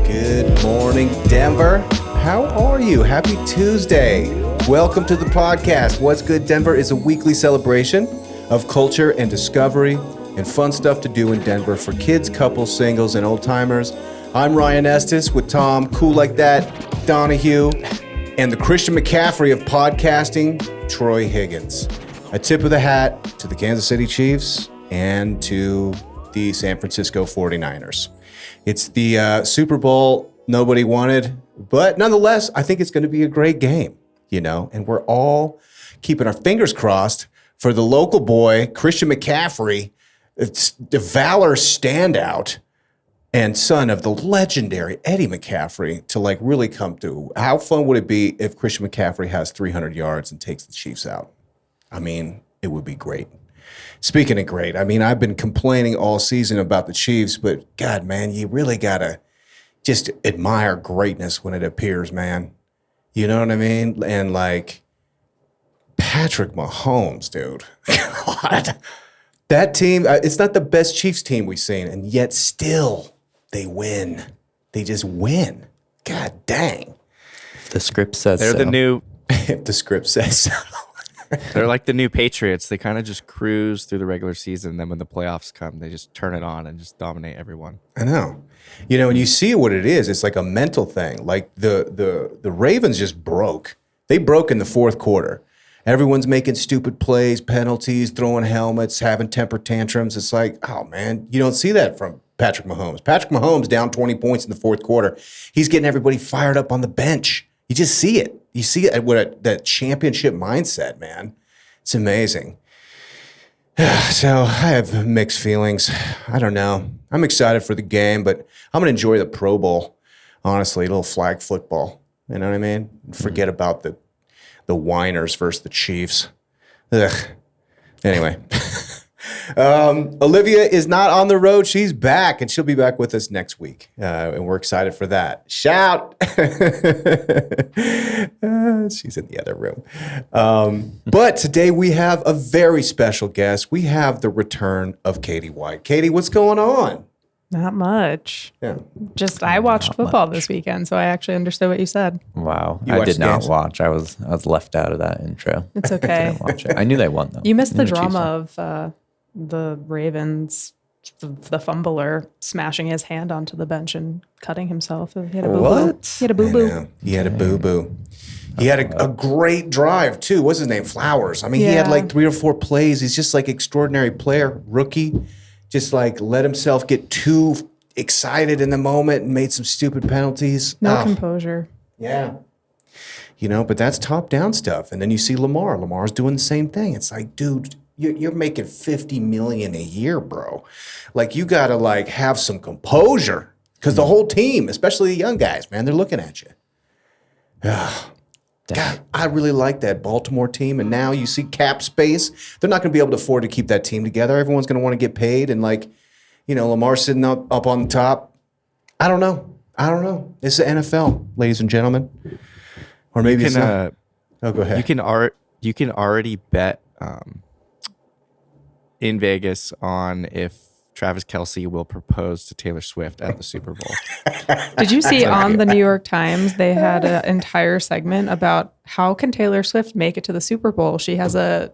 Good morning, Denver. How are you? Happy Tuesday. Welcome to the podcast. What's Good Denver is a weekly celebration of culture and discovery and fun stuff to do in Denver for kids, couples, singles, and old-timers. I'm Ryan Estes with Tom, Cool Like That, Donahue, and the Christian McCaffrey of podcasting, Troy Higgins. A tip of the hat to the Kansas City Chiefs and to the San Francisco 49ers. It's the Super Bowl nobody wanted, but nonetheless, I think it's going to be a great game, you know, and we're all keeping our fingers crossed for the local boy, Christian McCaffrey, it's the Valor standout and son of the legendary Eddie McCaffrey to like really come through. How fun would it be if Christian McCaffrey has 300 yards and takes the Chiefs out? I mean, it would be great. Speaking of great, I mean, I've been complaining all season about the Chiefs, but God, man, you really got to just admire greatness when it appears, man. You know what I mean? And like Patrick Mahomes, dude. God. That team, it's not the best Chiefs team we've seen, and yet still they win. They just win. God dang. If the script says They're so. the new. If the script says so. They're like the new Patriots. They kind of just cruise through the regular season. Then when the playoffs come, they just turn it on and just dominate everyone. I know. You know, and you see what it is. It's like a mental thing. Like the Ravens just broke. They broke in the fourth quarter. Everyone's making stupid plays, penalties, throwing helmets, having temper tantrums. It's like, oh, man, you don't see that from Patrick Mahomes. Patrick Mahomes down 20 points in the fourth quarter. He's getting everybody fired up on the bench. You just see it. You see it with that championship mindset, man. It's amazing. So I have mixed feelings. I don't know. I'm excited for the game, but I'm going to enjoy the Pro Bowl, honestly, a little flag football. You know what I mean? Forget about the whiners versus the Chiefs. Ugh. Anyway. Olivia is not on the road. She's back, and she'll be back with us next week. And we're excited for that. Shout! She's in the other room. But today we have a very special guest. We have the return of Katie White. Katie, what's going on? Not much. Yeah. Just I watched football this weekend, so I actually understood what you said. Wow. You I watched did not games? watch. I was left out of that intro. It's okay. Didn't watch it. I knew they won, though. You missed the Chiefs drama won. of the Ravens, the fumbler smashing his hand onto the bench and cutting himself. He had a boo-boo. What? He had a I boo-boo. know. He had a boo-boo. He had a great drive, too. What's his name? Flowers. I mean, he had Yeah. like 3 or 4 plays. He's just like extraordinary player, rookie. Just like let himself get too excited in the moment and made some stupid penalties. No composure. Yeah. You know, but that's top-down stuff. And then you see Lamar. Lamar's doing the same thing. It's like, dude, you're making $50 million a year, bro. Like, you got to, like, have some composure. Because the whole team, especially the young guys, man, they're looking at you. God, I really like that Baltimore team. And now you see cap space. They're not going to be able to afford to keep that team together. Everyone's going to want to get paid. And, like, you know, Lamar sitting up on the top. I don't know. It's the NFL, ladies and gentlemen. Or maybe it's not. Oh, go ahead. You can already bet in Vegas on if Travis Kelce will propose to Taylor Swift at the Super Bowl. Did you see on the New York Times, they had an entire segment about how can Taylor Swift make it to the Super Bowl? She has a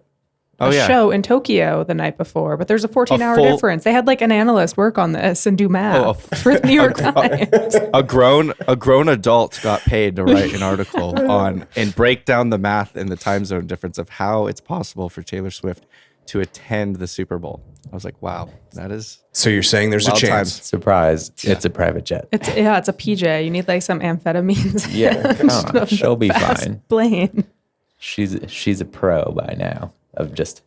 show in Tokyo the night before, but there's a 14-hour difference. They had like an analyst work on this and do math for the New York Times. A grown adult got paid to write an article on and break down the math and the time zone difference of how it's possible for Taylor Swift to attend the Super Bowl. I was like, wow, that is. So you're saying there's a wild chance? times. Surprise. It's a private jet. It's a PJ. You need like some amphetamines. Yeah, come on. She'll be fine. Plane. She's a pro by now of just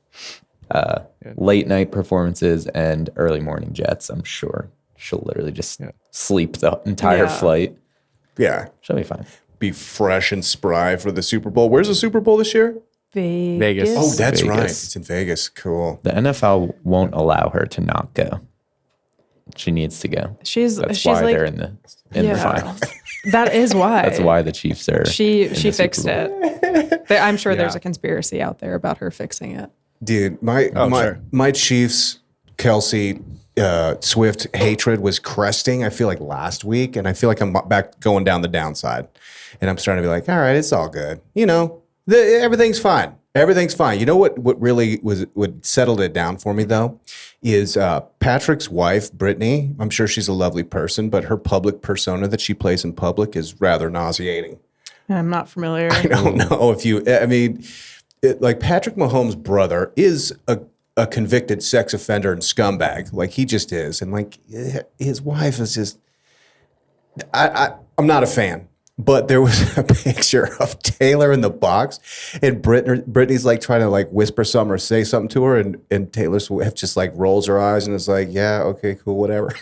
late night performances and early morning jets. I'm sure she'll literally just sleep the entire flight. Yeah. She'll be fine. Be fresh and spry for the Super Bowl. Where's the Super Bowl this year? Vegas. Oh, that's Vegas. right. It's in Vegas. Cool. The NFL won't allow her to not go. She needs to go. She's why like, they're in the finals. That is why. That's why the Chiefs are. She fixed it. I'm sure there's a conspiracy out there about her fixing it. Dude, my Chiefs, Kelsey, Swift hatred was cresting, I feel like last week, and I feel like I'm back going down the downside. And I'm starting to be like, all right, it's all good. You know, everything's fine. Everything's fine. You know what really what settled it down for me, though, is Patrick's wife, Brittany. I'm sure she's a lovely person, but her public persona that she plays in public is rather nauseating. I'm not familiar. I don't know if you, I mean, like Patrick Mahomes' brother is a convicted sex offender and scumbag. Like he just is. And like his wife is just, I'm not a fan. But there was a picture of Taylor in the box, and Brittany's like trying to like whisper something or say something to her, and Taylor Swift just like rolls her eyes and is like, "Yeah, okay, cool, whatever."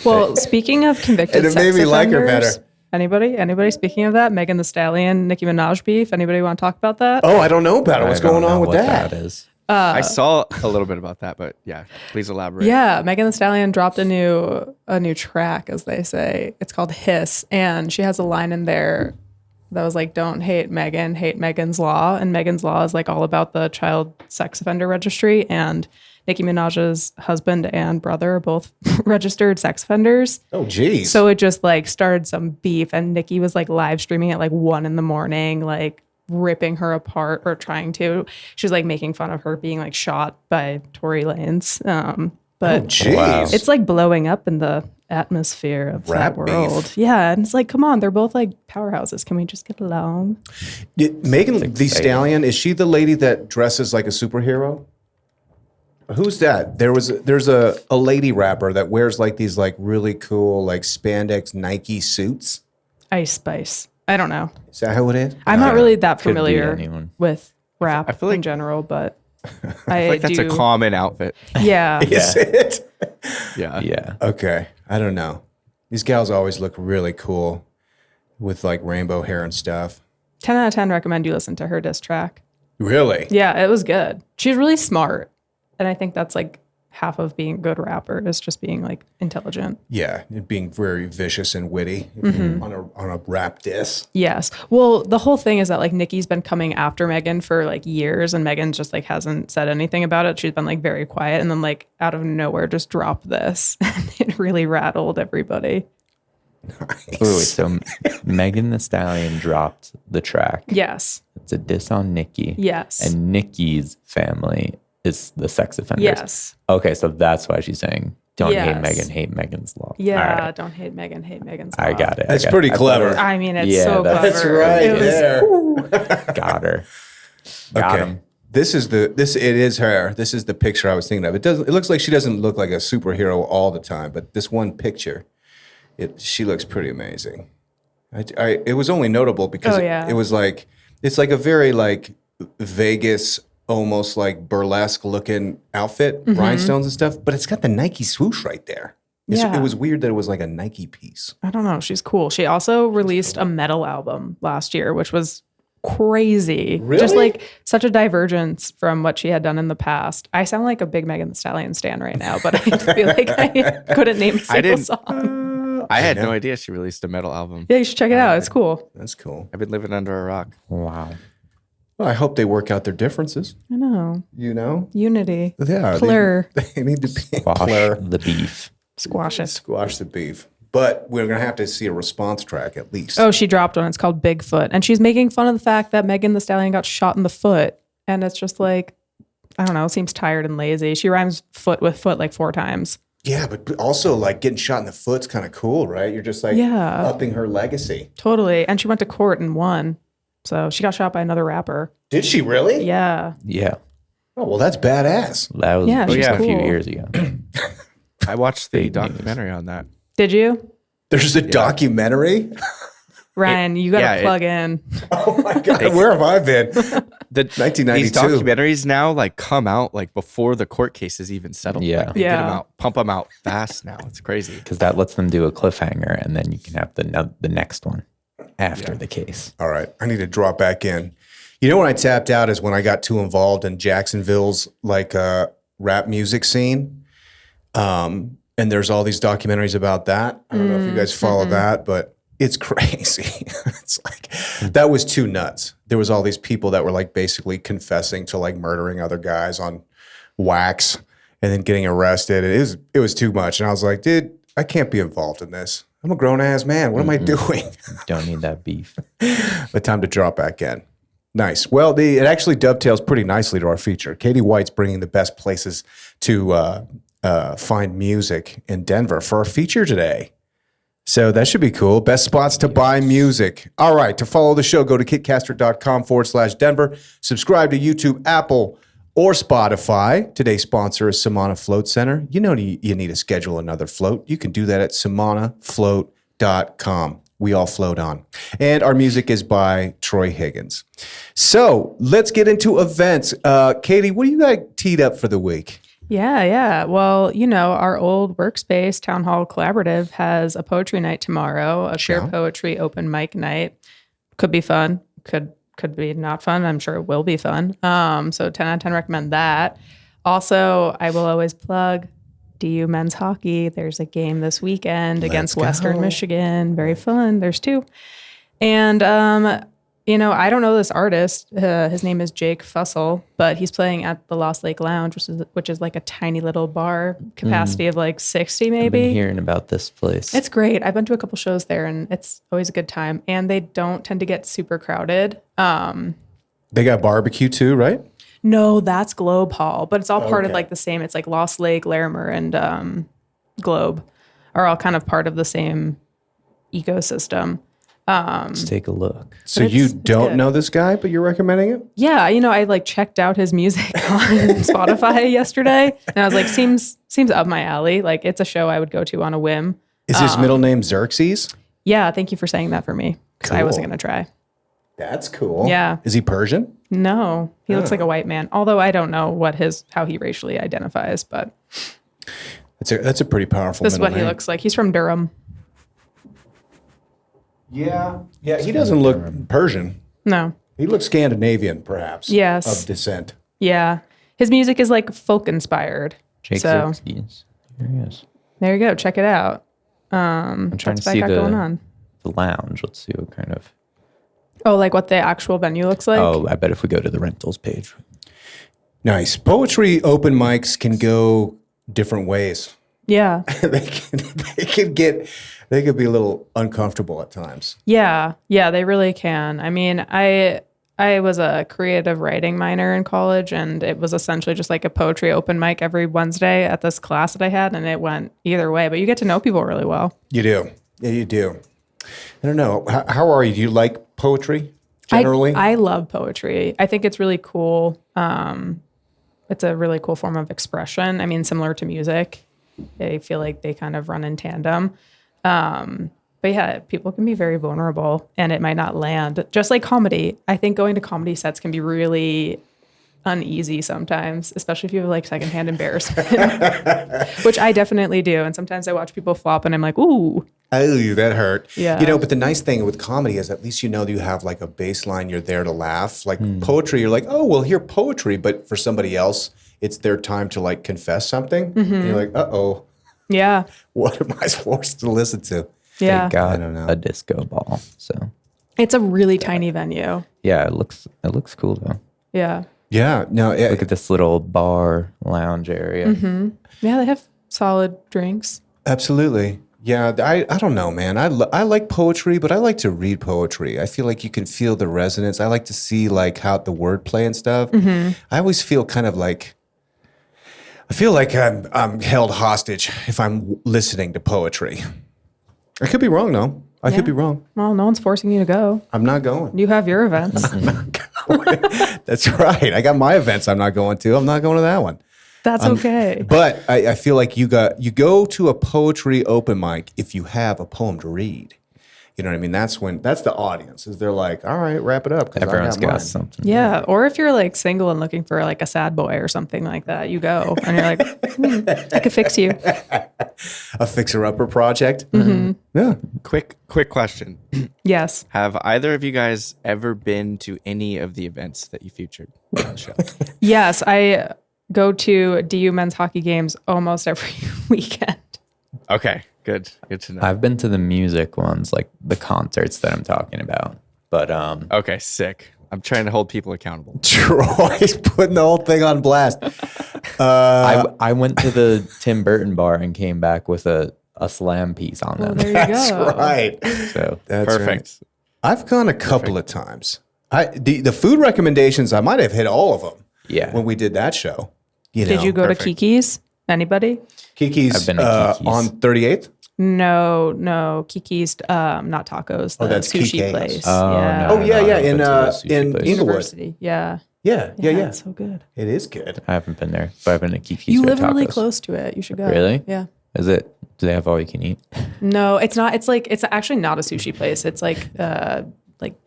Well, speaking of convicted and it sex made me offenders, like her better. Anybody? Speaking of that, Megan Thee Stallion, Nicki Minaj beef. Anybody want to talk about that? Oh, I don't know about it. What's going on with that? That is. I saw a little bit about that, but yeah, please elaborate. Yeah, Megan Thee Stallion dropped a new track, as they say. It's called Hiss, and she has a line in there that was like, "Don't hate Megan, hate Megan's Law." And Megan's Law is like all about the child sex offender registry, and Nicki Minaj's husband and brother are both registered sex offenders. Oh, geez. So it just like started some beef, and Nicki was like live streaming at like 1 a.m, like ripping her apart or trying to. She was like making fun of her being like shot by Tory Lanez. But jeez. it's like blowing up in the atmosphere of Rap that world. beef. Yeah. And it's like, come on, they're both like powerhouses. Can we just get along? Megan Thee Stallion, is she the lady that dresses like a superhero? Who's that? There's a lady rapper that wears like these like really cool like spandex Nike suits. Ice Spice. I don't know. Is that how it is? I'm not really that Could be familiar anyone. with rap I feel like- in general, but I like that's a common outfit. Yeah. Is it? Yeah. Yeah. Okay. I don't know. These gals always look really cool with like rainbow hair and stuff. 10 out of 10 recommend you listen to her diss track. Really? Yeah, it was good. She's really smart. And I think that's like half of being a good rapper is just being like intelligent. Yeah. Being very vicious and witty on a rap diss. Yes. Well, the whole thing is that like Nicki's been coming after Megan for like years, and Megan just like hasn't said anything about it. She's been like very quiet, and then like out of nowhere just dropped this. And it really rattled everybody. Wait, so Megan Thee Stallion dropped the track. Yes. It's a diss on Nicki. Yes. And Nicki's family is the sex offenders. Yes. Okay, so that's why she's saying, don't hate Yes. Megan, hate Megan's Law. Yeah. All right. Don't hate Megan, hate Megan's I Law. got it. That's I got pretty it. I clever. thought I mean, it's Yeah, so clever. That's right It was- there. Got her. Got him. It is her. This is the picture I was thinking of. It looks like she doesn't look like a superhero all the time, but this one picture, she looks pretty amazing. It was only notable because it was like, it's like a very like Vegas, almost like burlesque looking outfit, rhinestones and stuff, but it's got the Nike swoosh right there. It was weird that it was like a Nike piece. I don't know. She's cool. She also released a metal album last year, which was crazy. Really? Just like such a divergence from what she had done in the past. I sound like a big Megan Thee Stallion stan right now, but I feel like I couldn't name a single song. I had no idea she released a metal album. Yeah, you should check it out. It's cool. That's cool. I've been living under a rock. Wow. Well, I hope they work out their differences. I know. You know? Unity. Yeah. Plur. They need to be Squash plur. the beef. Squash it. Squash the beef. But we're going to have to see a response track at least. Oh, she dropped one. It's called Bigfoot. And she's making fun of the fact that Megan Thee Stallion got shot in the foot. And it's just like, I don't know, it seems tired and lazy. She rhymes foot with foot like 4 times. Yeah, but also like getting shot in the foot's kind of cool, right? You're just like upping her legacy. Totally. And she went to court and won. So she got shot by another rapper. Did she really? Yeah. Yeah. Oh, well, that's badass. That was Yeah, just she's a few cool. years ago. I watched the Big news. documentary on that. Did you? There's a documentary? Ryan, you got to plug in. Oh my God, where have I been? These 1992. documentaries now like come out like before the court case is even settled. Yeah. Like, they get Yeah. them out, pump them out fast now. It's crazy. Because that lets them do a cliffhanger, and then you can have the next one after the case. All right, I need to drop back in. You know when I tapped out is when I got too involved in Jacksonville's like rap music scene. And there's all these documentaries about that. I don't know if you guys follow that, but it's crazy. It's like, that was too nuts. There was all these people that were like basically confessing to like murdering other guys on wax. and then getting arrested. It was too much. And I was like, dude, I can't be involved in this. I'm a grown ass man. What am I doing? Don't need that beef. But time to drop back in. Nice. Well, it actually dovetails pretty nicely to our feature. Katie White's bringing the best places to find music in Denver for our feature today. So that should be cool. Best spots to buy music. All right. To follow the show, go to kitcaster.com/Denver. Subscribe to YouTube, Apple, or Spotify. Today's sponsor is Samana Float Center. You know you need to schedule another float. You can do that at samanafloat.com. We all float on. And our music is by Troy Higgins. So let's get into events. Katie, what do you got teed up for the week? Yeah. Well, our old workspace, Town Hall Collaborative, has a poetry night tomorrow, a share poetry open mic night. Could be fun. Could be not fun. I'm sure it will be fun. So 10 out of 10 recommend that. Also, I will always plug DU men's hockey. There's a game this weekend against Western Michigan. Very fun. There's 2. And, I don't know this artist. His name is Jake Fussell, but he's playing at the Lost Lake Lounge, which is like a tiny little bar, capacity of like 60 maybe. I've been hearing about this place. It's great. I've been to a couple shows there, and it's always a good time. And they don't tend to get super crowded. They got barbecue too, right? No, that's Globe Hall, but it's all part of like the same. It's like Lost Lake, Larimer, and Globe are all kind of part of the same ecosystem. Let's take a look. So you don't know this guy, but you're recommending it? Yeah, I like checked out his music on Spotify yesterday, and I was like, seems up my alley. Like it's a show I would go to on a whim. Is his middle name Xerxes? Yeah, thank you for saying that for me, because I wasn't gonna try. That's cool. Yeah. Is he Persian? No, he looks like a white man. Although I don't know how he racially identifies, but that's a pretty powerful. This is what he looks like. He's from Durham. Yeah. He doesn't look Persian. No. He looks Scandinavian, perhaps. Yes. Of descent. Yeah. His music is like folk inspired. Jake Xerxes. There he is. There you go. Check it out. I'm trying to see the lounge. Let's see what kind of. Oh, like what the actual venue looks like? Oh, I bet if we go to the rentals page. Nice. Poetry open mics can go different ways. Yeah. they could be a little uncomfortable at times. Yeah, they really can. I mean, I was a creative writing minor in college, and it was essentially just like a poetry open mic every Wednesday at this class that I had, and it went either way. But you get to know people really well. You do. Yeah, you do. I don't know. How are you? Do you like poetry generally? I love poetry. I think it's really cool. It's a really cool form of expression. I mean, similar to music. I feel like they kind of run in tandem. But yeah, people can be very vulnerable and it might not land. Just like comedy. I think going to comedy sets can be really uneasy sometimes, especially if you have like secondhand embarrassment, which I definitely do. And sometimes I watch people flop and I'm like, ooh. Oh, that hurt. Yeah. But the nice thing with comedy is at least you have like a baseline. You're there to laugh. Like poetry, you're like, oh, we'll hear poetry. But for somebody else, it's their time to like confess something. Mm-hmm. And you're like, uh-oh. Yeah. What am I supposed to listen to? Yeah. They got I don't know. a disco ball. So it's a really tiny venue. yeah, it looks cool though. Yeah. Yeah. No. Look at this little bar lounge area. Mm-hmm. Yeah, they have solid drinks. Absolutely. Yeah, I don't know, man. I like poetry, but I like to read poetry. I feel like you can feel the resonance. I like to see like how the wordplay and stuff. Mm-hmm. I always feel kind of like I feel like I'm held hostage if I'm listening to poetry. I could be wrong, though. I could be wrong. Well, no one's forcing you to go. I'm not going. You have your events. I'm not going. That's right. I got my events I'm not going to. I'm not going to that one. That's okay. But I feel like you go to a poetry open mic if you have a poem to read. You know what I mean? That's the audience. Is they're like, all right, wrap it up. Everyone's got something. Yeah. Or if you're like single and looking for like a sad boy or something like that, you go and you're like, I could fix you. A fixer-upper project. Mm-hmm. Yeah. Quick question. Yes. Have either of you guys ever been to any of the events that you featured on the show? Yes. I go to DU men's hockey games almost every weekend. Okay. Good to know. I've been to the music ones, like the concerts that I'm talking about. But okay, sick. I'm trying to hold people accountable. Troy's putting the whole thing on blast. I went to the Tim Burton bar and came back with a slam piece on them. There you That's go. right. So That's Perfect. right. I've gone a couple of times. The food recommendations, I might have hit all of them. Yeah. When we did that show. Did you go to Kiki's? Anybody? Kiki's, I've been to Kiki's. On 38th? No. Kiki's, not tacos. The that's sushi Kike's. place. Oh, yeah. no. Oh, yeah, yeah. I've been to the sushi In place. Inglewood. University. Yeah. Yeah. It's so good. It is good. I haven't been there, but I've been to Kiki's. You for live really tacos. close to it. You should go. Really? Yeah. Is it? Do they have all you can eat? No, it's not. It's actually not a sushi place. It's like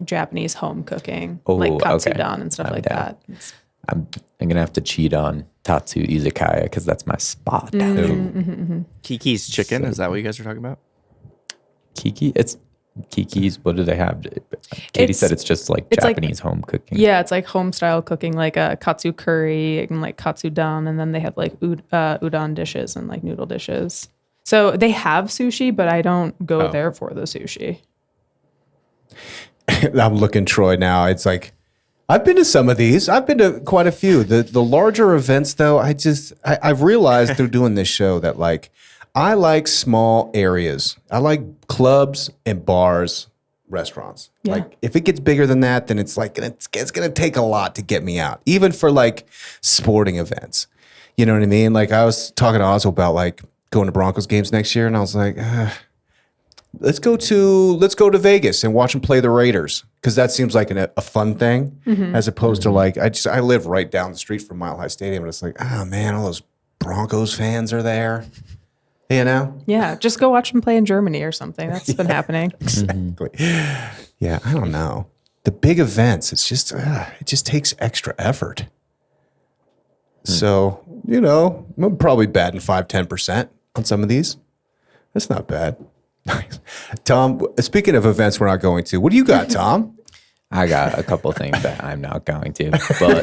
Japanese home cooking, Oh, like okay. katsudan and stuff I'm like down. that. I'm gonna have to cheat on Tatsu Izakaya because that's my spot. Kiki's chicken. Is that what you guys are talking about? It's Kiki's. What do they have? Katie said it's just like it's like- Japanese home cooking. Yeah, it's like home style cooking, like a katsu curry and like katsudan, and then they have like udon dishes and like noodle dishes. So they have sushi, but I don't go there for the sushi. I'm looking Troy now. It's like I've been to some of these. I've been to quite a few. The larger events though, I've realized through doing this show that like I like small areas. I like clubs and bars, restaurants. Yeah. Like if it gets bigger than that, then it's like it's going to take a lot to get me out. Even for like sporting events. You know what I mean? Like I was talking to Oswald about like going to Broncos games next year and I was like, let's go to Vegas and watch them play the Raiders because that seems like a fun thing as opposed to like I live right down the street from Mile High Stadium and it's like, oh man, all those Broncos fans are there. You know? Yeah, just go watch them play in Germany or something. That's been happening. Exactly. Yeah, I don't know. The big events, it's just it just takes extra effort. So, you know, I'm probably batting 5-10% on some of these. That's not bad. Nice. Tom, speaking of events we're not going to, what do you got, Tom? I got a couple things that I'm not going to, but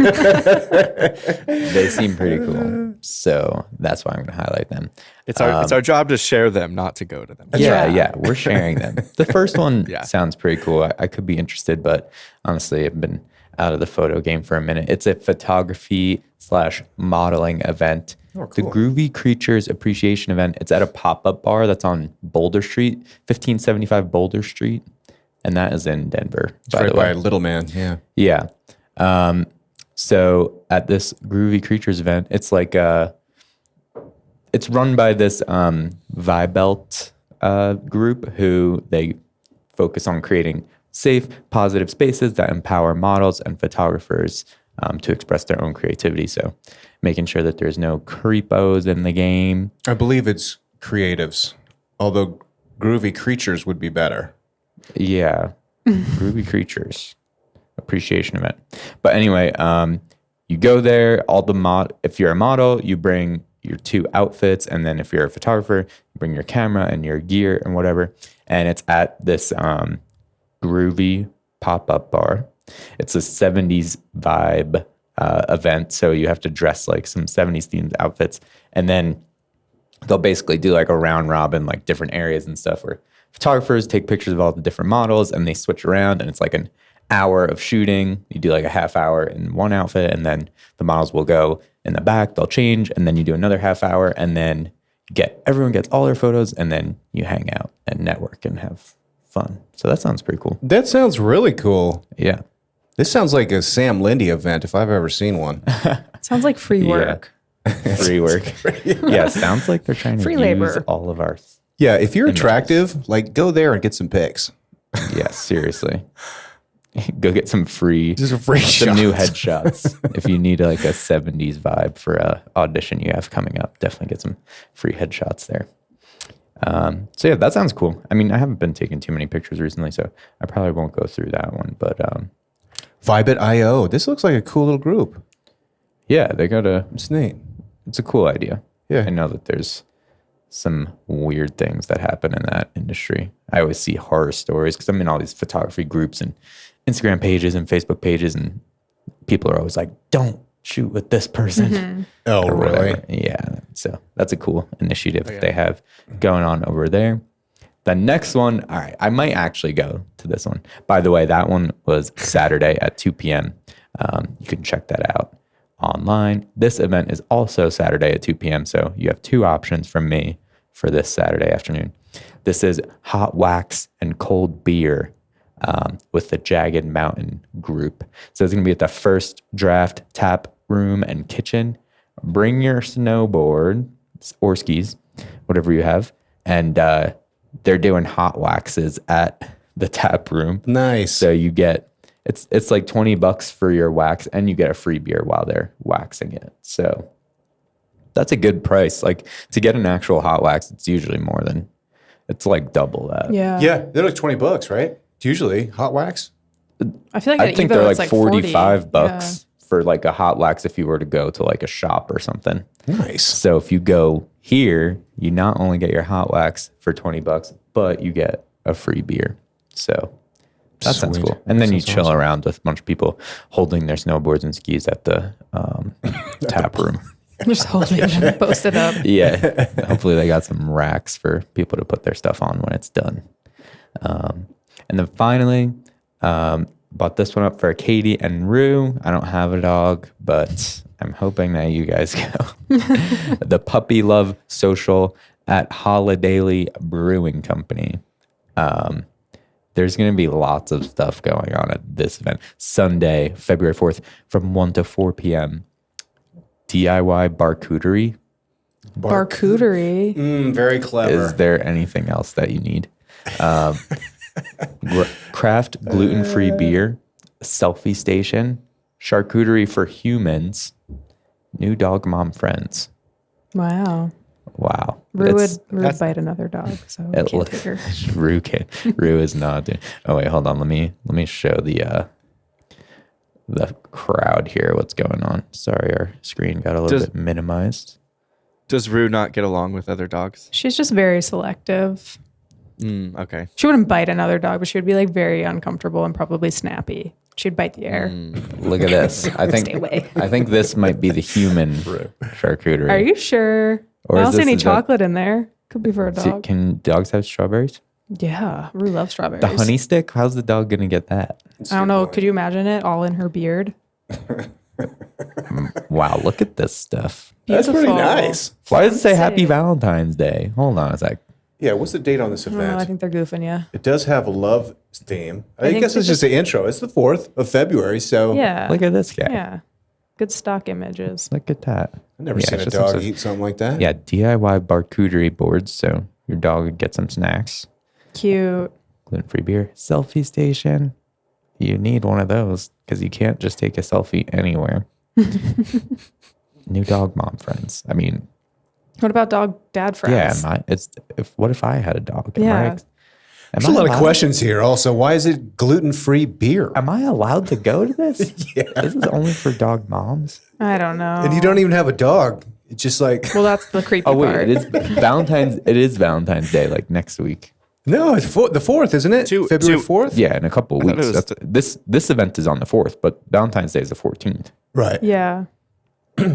they seem pretty cool. So that's why I'm going to highlight them. It's our job to share them, not to go to them. Yeah, we're sharing them. The first one Yeah. sounds pretty cool. I could be interested, but honestly, I've been out of the photo game for a minute. It's a photography/modeling event. Oh, The cool. Groovy Creatures Appreciation Event. It's at a pop-up bar that's on Boulder Street, 1575 Boulder Street. And that is in Denver, by Right the way. by Little Man, yeah. Yeah. So at this Groovy Creatures event, it's like it's run by this Vibe Belt group who they focus on creating safe, positive spaces that empower models and photographers to express their own creativity. So making sure that there's no creepos in the game. I believe it's creatives, although Groovy Creatures would be better. Yeah. Groovy Creatures Appreciation Event. But anyway, you go there, if you're a model, you bring your 2 outfits, and then if you're a photographer, you bring your camera and your gear and whatever. And it's at this Groovy pop-up bar. It's a 70s vibe event, so you have to dress like some 70s themed outfits, and then they'll basically do like a round robin, like different areas and stuff where photographers take pictures of all the different models and they switch around, and it's like an hour of shooting. You do like a half hour in one outfit, and then the models will go in the back, they'll change, and then you do another half hour, and then everyone gets all their photos, and then you hang out and network and have fun. So that sounds pretty cool. That sounds really cool. Yeah. This sounds like a Sam Lindy event if I've ever seen one. Sounds like free work. Free work. Yeah, sounds like they're trying to Free use labor. all of our. Yeah, if you're attractive, like go there and get some pics. Yeah, seriously. Go get some free Just a free some new shots. headshots. If you need like a 70s vibe for a audition you have coming up, definitely get some free headshots there. So yeah, that sounds cool. I mean, I haven't been taking too many pictures recently, so I probably won't go through that one. But Vibe.io. This looks like a cool little group. yeah, they got It's neat. it's a cool idea. Yeah. I know that there's some weird things that happen in that industry. I always see horror stories because I'm in all these photography groups and Instagram pages and Facebook pages, and people are always like, don't shoot with this person. Oh, or really? whatever. Yeah. So that's a cool initiative that they have going on over there. The next one, all right, I might actually go to this one. By the way, that one was Saturday at 2 p.m. You can check that out online. This event is also Saturday at 2 p.m. So you have two options from me for this Saturday afternoon. This is hot wax and cold beer with the Jagged Mountain group. So it's going to be at the First Draft Tap Room and Kitchen. Bring your snowboard or skis, whatever you have, and they're doing hot waxes at the tap room. Nice. So you get it's like $20 for your wax, and you get a free beer while they're waxing it. So that's a good price. Like to get an actual hot wax, it's usually more than it's like double that. Yeah. Yeah, they're like $20, right? Usually hot wax. I feel like I think they're it's like 40. $45 for like a hot wax if you were to go to like a shop or something. Nice. So if you go here, you not only get your hot wax for $20, but you get a free beer. So that sounds Sweet. cool. And then That you sounds chill awesome. around with a bunch of people holding their snowboards and skis at the tap room. Just holding it, post it up. Yeah. Hopefully they got some racks for people to put their stuff on when it's done. And then finally, bought this one up for Katie and Rue. I don't have a dog, but I'm hoping that you guys go. The Puppy Love Social at Holidaily Brewing Company. There's going to be lots of stuff going on at this event. Sunday, February 4th, from 1 to 4 p.m. DIY Barcootery. Barcootery. Very clever. Is there anything else that you need? Craft gluten-free beer, selfie station, charcuterie for humans, new dog mom friends. Wow. Wow. Rue would bite another dog, so we It can't take her. Rue can't. Rue is not doing. Oh wait, hold on. Let me show the crowd here. What's going on? Sorry, our screen got a little bit minimized. Does Rue not get along with other dogs? She's just very selective. Okay. She wouldn't bite another dog, but she would be like very uncomfortable and probably snappy. She'd bite the air. Look at this. I think. Stay away. I think this might be the human charcuterie. Are you sure? Or I is don't see this any the- chocolate in there. Could be for a dog. Can dogs have strawberries? Yeah, Rue loves strawberries. The honey stick? How's the dog gonna get that? I don't know. Could you imagine it all in her beard? Wow, look at this stuff. That's pretty Beautiful. nice. Why does it say Happy Fancy. Valentine's Day? Hold on a sec. Yeah, what's the date on this Oh, event? I think they're goofing you. It does have a love theme. I think guess it's they just the intro. It's the 4th of February, so Yeah. Look at this guy. Yeah. Good stock images. Look at that. I've never Yeah, seen it's a just dog some- eat something like that. Yeah, DIY barcooterie boards, so your dog would get some snacks. Cute. Gluten-free beer. Selfie station. You need one of those because you can't just take a selfie anywhere. New dog mom friends. I mean, What about dog dad friends? yeah, what if I had a dog? Yeah. There's a lot of questions here. Also, why is it gluten-free beer? Am I allowed to go to this? Yeah. This is only for dog moms. I don't know. And you don't even have a dog. It's just like Well, that's the creepy Oh wait, part. it is Valentine's. It is Valentine's Day, like next week. no, it's the 4th, isn't it? February 4th. Yeah, in a couple of thought weeks. it was- This event is on the 4th, but Valentine's Day is the 14th. Right. Yeah.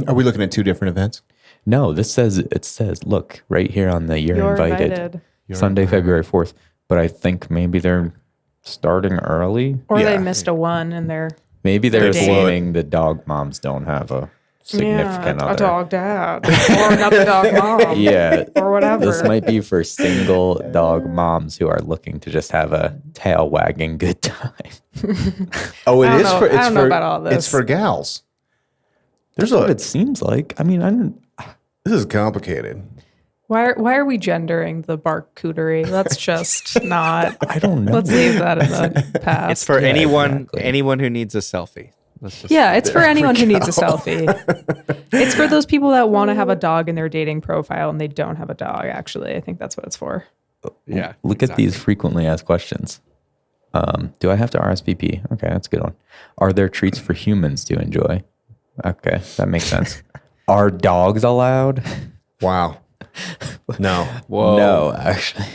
Are we looking at two different events? No, it says look right here on the you're invited. You're Sunday, invited. February 4th. But I think maybe they're starting early. Or Yeah. they missed a one and they're Maybe they're They assuming the dog moms don't have a significant a other. dog dad or another dog mom. Yeah. Or whatever. This might be for single dog moms who are looking to just have a tail wagging good time. Oh, it I don't is know- for. I It's don't know for. about all this. It's for gals. There's What a. it seems like. I mean, I don't. This is complicated. Why are we gendering the barcootery? Let's just not. I don't know. Let's leave that in the past. It's for Yeah, anyone exactly. who needs a selfie. Let's just Yeah, it's for anyone who needs a selfie. It's for those people that want to have a dog in their dating profile and they don't have a dog, actually. I think that's what it's for. yeah. Look at these frequently asked questions. Do I have to RSVP? Okay, that's a good one. Are there treats for humans to enjoy? Okay, that makes sense. Are dogs allowed? Wow. No. Whoa. No, actually.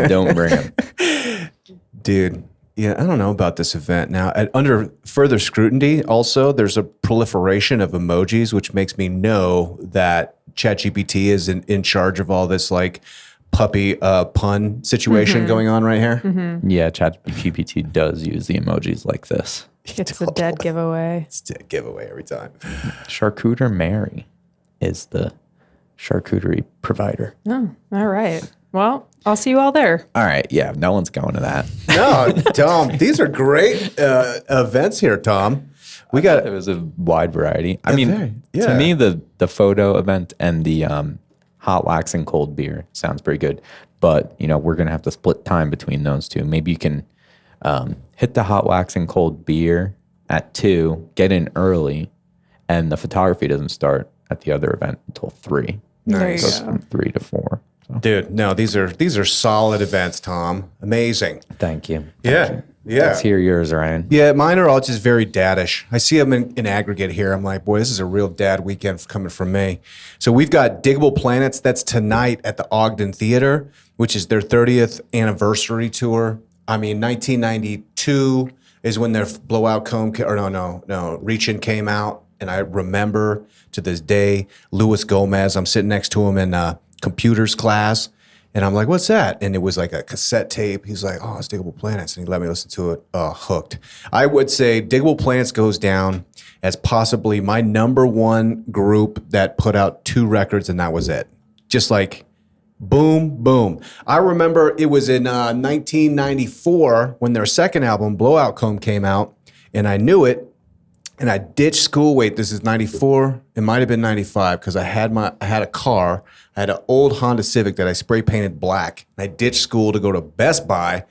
Don't bring them. Dude, yeah, I don't know about this event now. Under further scrutiny, also, there's a proliferation of emojis, which makes me know that ChatGPT is in charge of all this like puppy pun situation going on right here. Yeah, ChatGPT does use the emojis like this. It's a dead giveaway. It's a dead giveaway every time. Charcuter Mary is the charcuterie provider. Oh, all right. Well, I'll see you all there. All right. Yeah, no one's going to that. No, Tom, these are great events here, Tom. We got It was a wide variety. I mean, yeah. to me, the photo event and the hot wax and cold beer sounds pretty good. But, we're going to have to split time between those two. Maybe you can hit the hot wax and cold beer at 2, get in early, and the photography doesn't start at the other event until 3. Nice. So it's from 3 to 4. So. Dude, no, these are solid events, Tom. Amazing. Thank you. Yeah. Let's hear yours, Ryan. Yeah, mine are all just very dadish. I see them in aggregate here. I'm like, boy, this is a real dad weekend coming from me. So we've got Digable Planets. That's tonight at the Ogden Theater, which is their 30th anniversary tour. I mean, 1992 is when their Blowout Comb, REACHIN came out. And I remember to this day, Luis Gomez, I'm sitting next to him in computers class. And I'm like, what's that? And it was like a cassette tape. He's like, oh, it's Digable Planets. And he let me listen to it. Hooked. I would say Digable Planets goes down as possibly my number one group that put out 2 records, and that was it. Just like boom, boom. I remember it was in 1994 when their second album, Blowout Comb, came out, and I knew it. And I ditched school. Wait, this is 94. It might have been 95 because I had a car. I had an old Honda Civic that I spray painted black. And I ditched school to go to Best Buy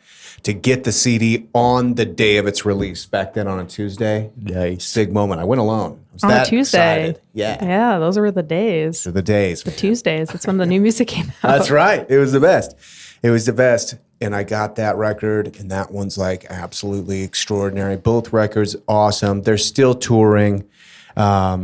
to get the CD on the day of its release. Back then on a Tuesday. Nice. Big moment. I went alone. I was On a that Tuesday. excited. Yeah. Yeah, those were the days. Those are the days. The Tuesdays. That's when the new music came out. That's right. It was the best. It was the best. And I got that record, and that one's like absolutely extraordinary. Both records, awesome. They're still touring. I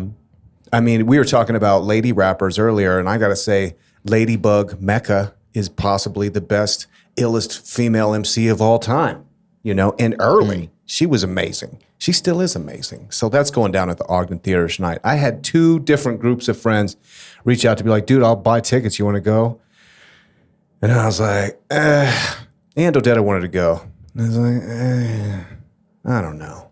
mean, we were talking about lady rappers earlier, and I got to say, Ladybug Mecca is possibly the best, illest female MC of all time, and early. She was amazing. She still is amazing. So that's going down at the Ogden Theater tonight. I had 2 different groups of friends reach out to be like, dude, I'll buy tickets. You want to go? And I was like, and Odetta wanted to go. And I was like, I don't know.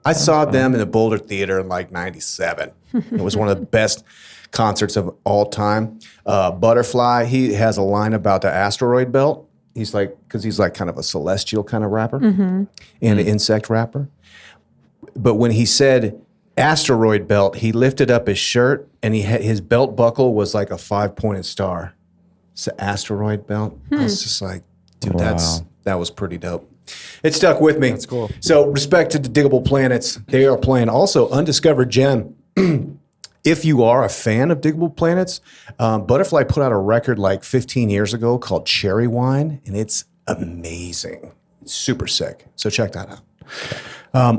I saw them in the Boulder Theater in like 97. It was one of the best concerts of all time. Butterfly, he has a line about the asteroid belt. He's like kind of a celestial kind of rapper and an insect rapper. But when he said asteroid belt, he lifted up his shirt and his belt buckle was like a 5-pointed star. It's the asteroid belt. I was just like, dude, that was pretty dope. It stuck with me. That's cool. So respect to the Digable Planets. They are playing also Undiscovered Gem. If you are a fan of Digable Planets, Butterfly put out a record like 15 years ago called Cherry Wine, and it's amazing. It's super sick. So check that out.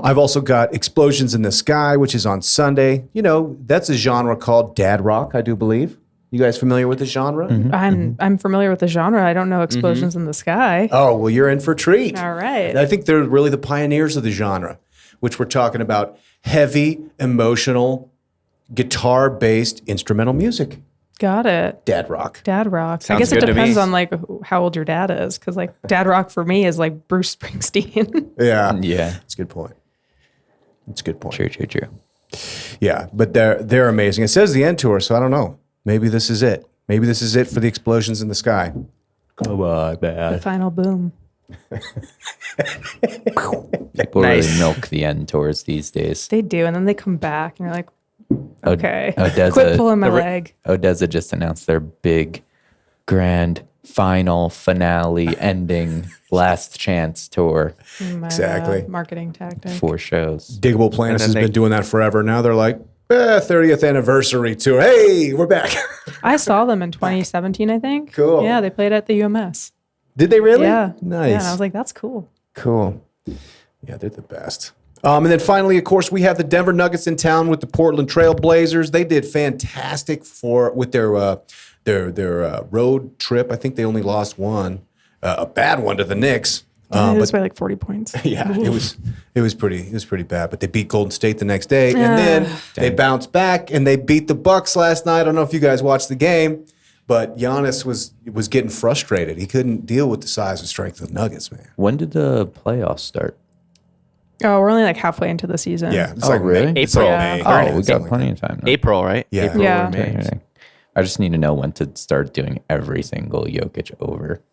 I've also got Explosions in the Sky, which is on Sunday. That's a genre called dad rock, I do believe. You guys familiar with the genre? Mm-hmm. I'm familiar with the genre. I don't know Explosions in the Sky. Oh, well, you're in for a treat. All right. I think they're really the pioneers of the genre, which we're talking about heavy, emotional, guitar-based instrumental music. Got it. Dad rock. Dad rock. Sounds I guess it good to depends me. on like how old your dad is, because like dad rock for me is like Bruce Springsteen. Yeah. Yeah. That's a good point. True. Yeah, but they're amazing. It says the end tour, so I don't know. Maybe this is it. Maybe this is it for the Explosions in the Sky. Come on, The man. final boom. People really milk the end tours these days. They do, and then they come back, and you're like, okay, Odessa- quit pulling my leg. Odessa just announced their big, grand, final, finale, ending, last chance tour. My, Exactly. marketing tactic. 4 shows. Digable Planets And has then been doing that forever. Now they're like, 30th anniversary tour. Hey, we're back. I saw them in 2017, I think. Cool. Yeah, they played at the UMS. Did they really? Yeah. Nice. Yeah, and I was like, that's cool. Cool. Yeah, they're the best. And then finally, of course, we have the Denver Nuggets in town with the Portland Trail Blazers. They did fantastic with their road trip. I think they only lost one, a bad one to the Knicks. It was by like 40 points. Yeah, it was pretty bad. But they beat Golden State the next day, and then they bounced back and they beat the Bucks last night. I don't know if you guys watched the game, But Giannis was getting frustrated. He couldn't deal with the size and strength of the Nuggets, man. When did the playoffs start? Oh, we're only like halfway into the season. Yeah. It's really? May. It's April. May. Oh, we got plenty of time now. April, right? Yeah. April Yeah. or May. Okay. I just need to know when to start doing every single Jokic over.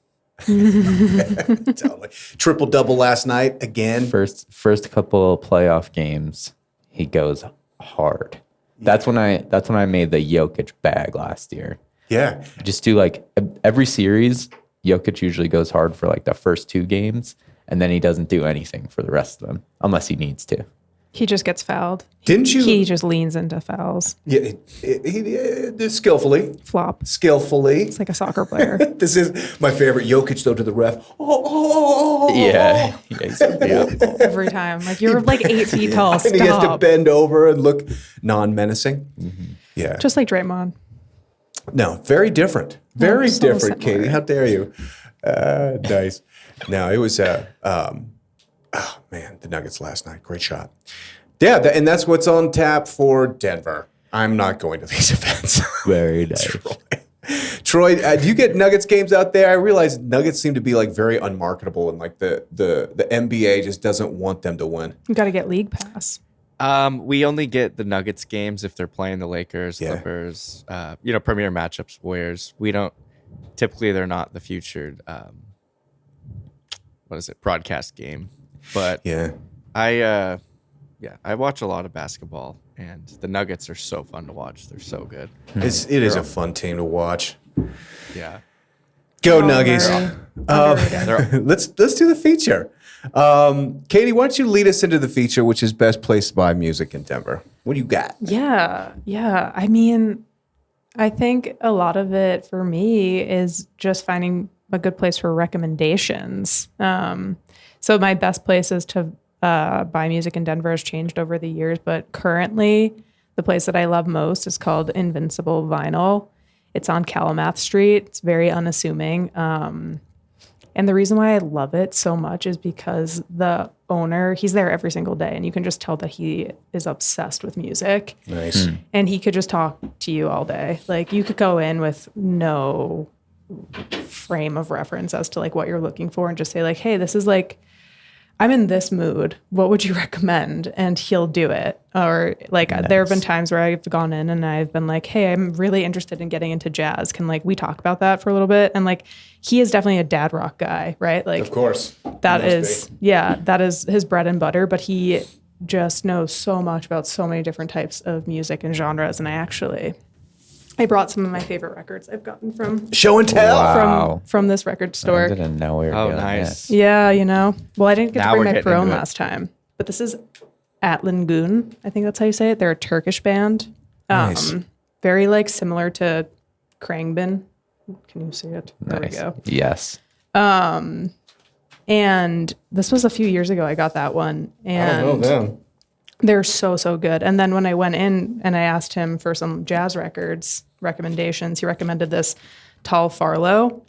Totally. Triple-double last night again. First couple playoff games, he goes hard. That's when I made the Jokic bag last year. Yeah. Just do like every series, Jokic usually goes hard for like the first 2 games, and then he doesn't do anything for the rest of them unless he needs to. He just gets fouled. Didn't you? He just leans into fouls. Yeah, he skillfully. Flop. Skillfully. It's like a soccer player. This is my favorite. Jokic, though, to the ref. Yeah. Yeah. Every time. Like, you're like 8 feet tall. Stop. And he has to bend over and look non-menacing. Mm-hmm. Yeah. Just like Draymond. No, very different. Very so different, similar. Katie. How dare you? Nice. No, it was, oh, man, the Nuggets last night. Great shot. Yeah, and that's what's on tap for Denver. I'm not going to these events. Very nice. Troy, do you get Nuggets games out there? I realize Nuggets seem to be like very unmarketable, and like the NBA just doesn't want them to win. You got to get league pass. We only get the Nuggets games if they're playing the Lakers, Clippers, premier matchups. Warriors. We don't. Typically, they're not the featured. Broadcast game. But I watch a lot of basketball, and the Nuggets are so fun to watch. They're so good. It is a fun team to watch. Yeah. Go Nuggies. Let's do the feature. Katie, why don't you lead us into the feature, which is best place to buy music in Denver? What do you got? Yeah. I mean, I think a lot of it for me is just finding a good place for recommendations. So my best places to buy music in Denver has changed over the years, but currently the place that I love most is called Invincible Vinyl. It's on Calumet Street. It's very unassuming. And the reason why I love it so much is because the owner, he's there every single day, and you can just tell that he is obsessed with music. Nice. And he could just talk to you all day. Like, you could go in with no frame of reference as to like what you're looking for and just say like, hey, this is like, I'm in this mood. What would you recommend? And he'll do it. Or like there have been times where I've gone in and I've been like, hey, I'm really interested in getting into jazz. Can like we talk about that for a little bit? And like he is definitely a dad rock guy, right? Like Of course. that is his bread and butter, but he just knows so much about so many different types of music and genres. And I brought some of my favorite records I've gotten from Show and tell. Wow. from this record store. I didn't know we were doing nice. that. Yeah, Well, I didn't get Now to we're bring my getting Pro into it. last time. But this is Atlangun. I think that's how you say it. They're a Turkish band. Nice. Very like similar to Krangbin. Can you see it? There Nice. we go. Yes. And this was a few years ago I got that one. And I don't know them. they're so good. And then when I went in and I asked him for some jazz records recommendations, he recommended this Tal Farlow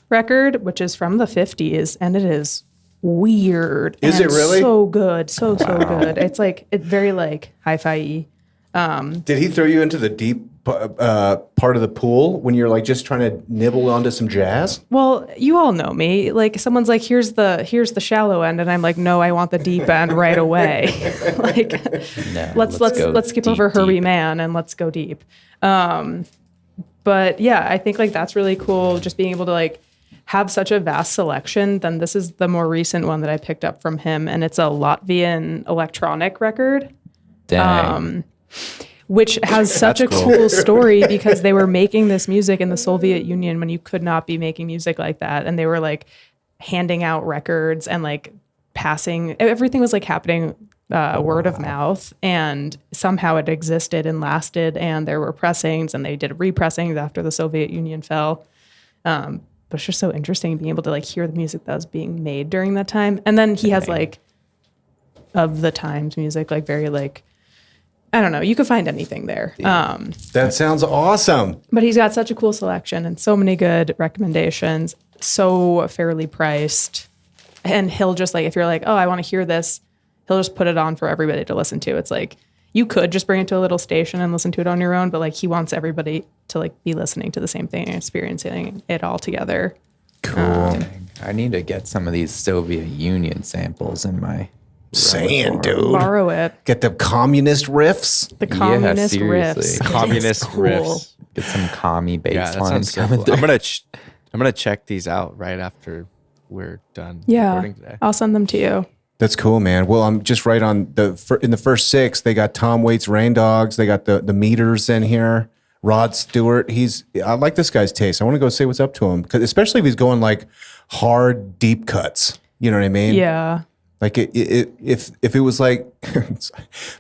record, which is from the 50s, and it is weird. Is and it really? So good. So good. It's like, it's very like hi-fi-y. Did he throw you into the deep part of the pool when you're like just trying to nibble onto some jazz? Well, you all know me. Like someone's like, here's the shallow end, and I'm like, no, I want the deep end right away. Like, No, let's skip over Herbie deep. Mann and let's go deep. But yeah, I think like that's really cool. Just being able to like have such a vast selection. Then this is the more recent one that I picked up from him, and it's a Latvian electronic record. Dang. Which has such a cool story because they were making this music in the Soviet Union when you could not be making music like that. And they were like handing out records and like passing, everything was like happening word of mouth. And somehow it existed and lasted. And there were pressings and they did repressings after the Soviet Union fell. But it's just so interesting being able to like hear the music that was being made during that time. And then he has like of the times music, like very like, I don't know. You could find anything there. That sounds awesome. But he's got such a cool selection and so many good recommendations, so fairly priced. And he'll just like, if you're like, oh, I want to hear this, he'll just put it on for everybody to listen to. It's like, you could just bring it to a little station and listen to it on your own, but like he wants everybody to like be listening to the same thing and experiencing it all together. Cool. I need to get some of these Soviet Union samples in my Saying, repertoire. dude. Borrow it. Get the communist riffs. The communist seriously. riffs. Communist Cool. riffs. Get some commie bass Yeah, that lines sounds so coming cool. through. I'm gonna check these out right after we're done Yeah, recording today. I'll send them to you. That's cool, man. Well, I'm just right on in the first 6. They got Tom Waits' Rain Dogs. They got the Meters in here. Rod Stewart. I like this guy's taste. I want to go say what's up to him, 'cause especially if he's going like hard, deep cuts. You know what I mean? Yeah. Like if it was like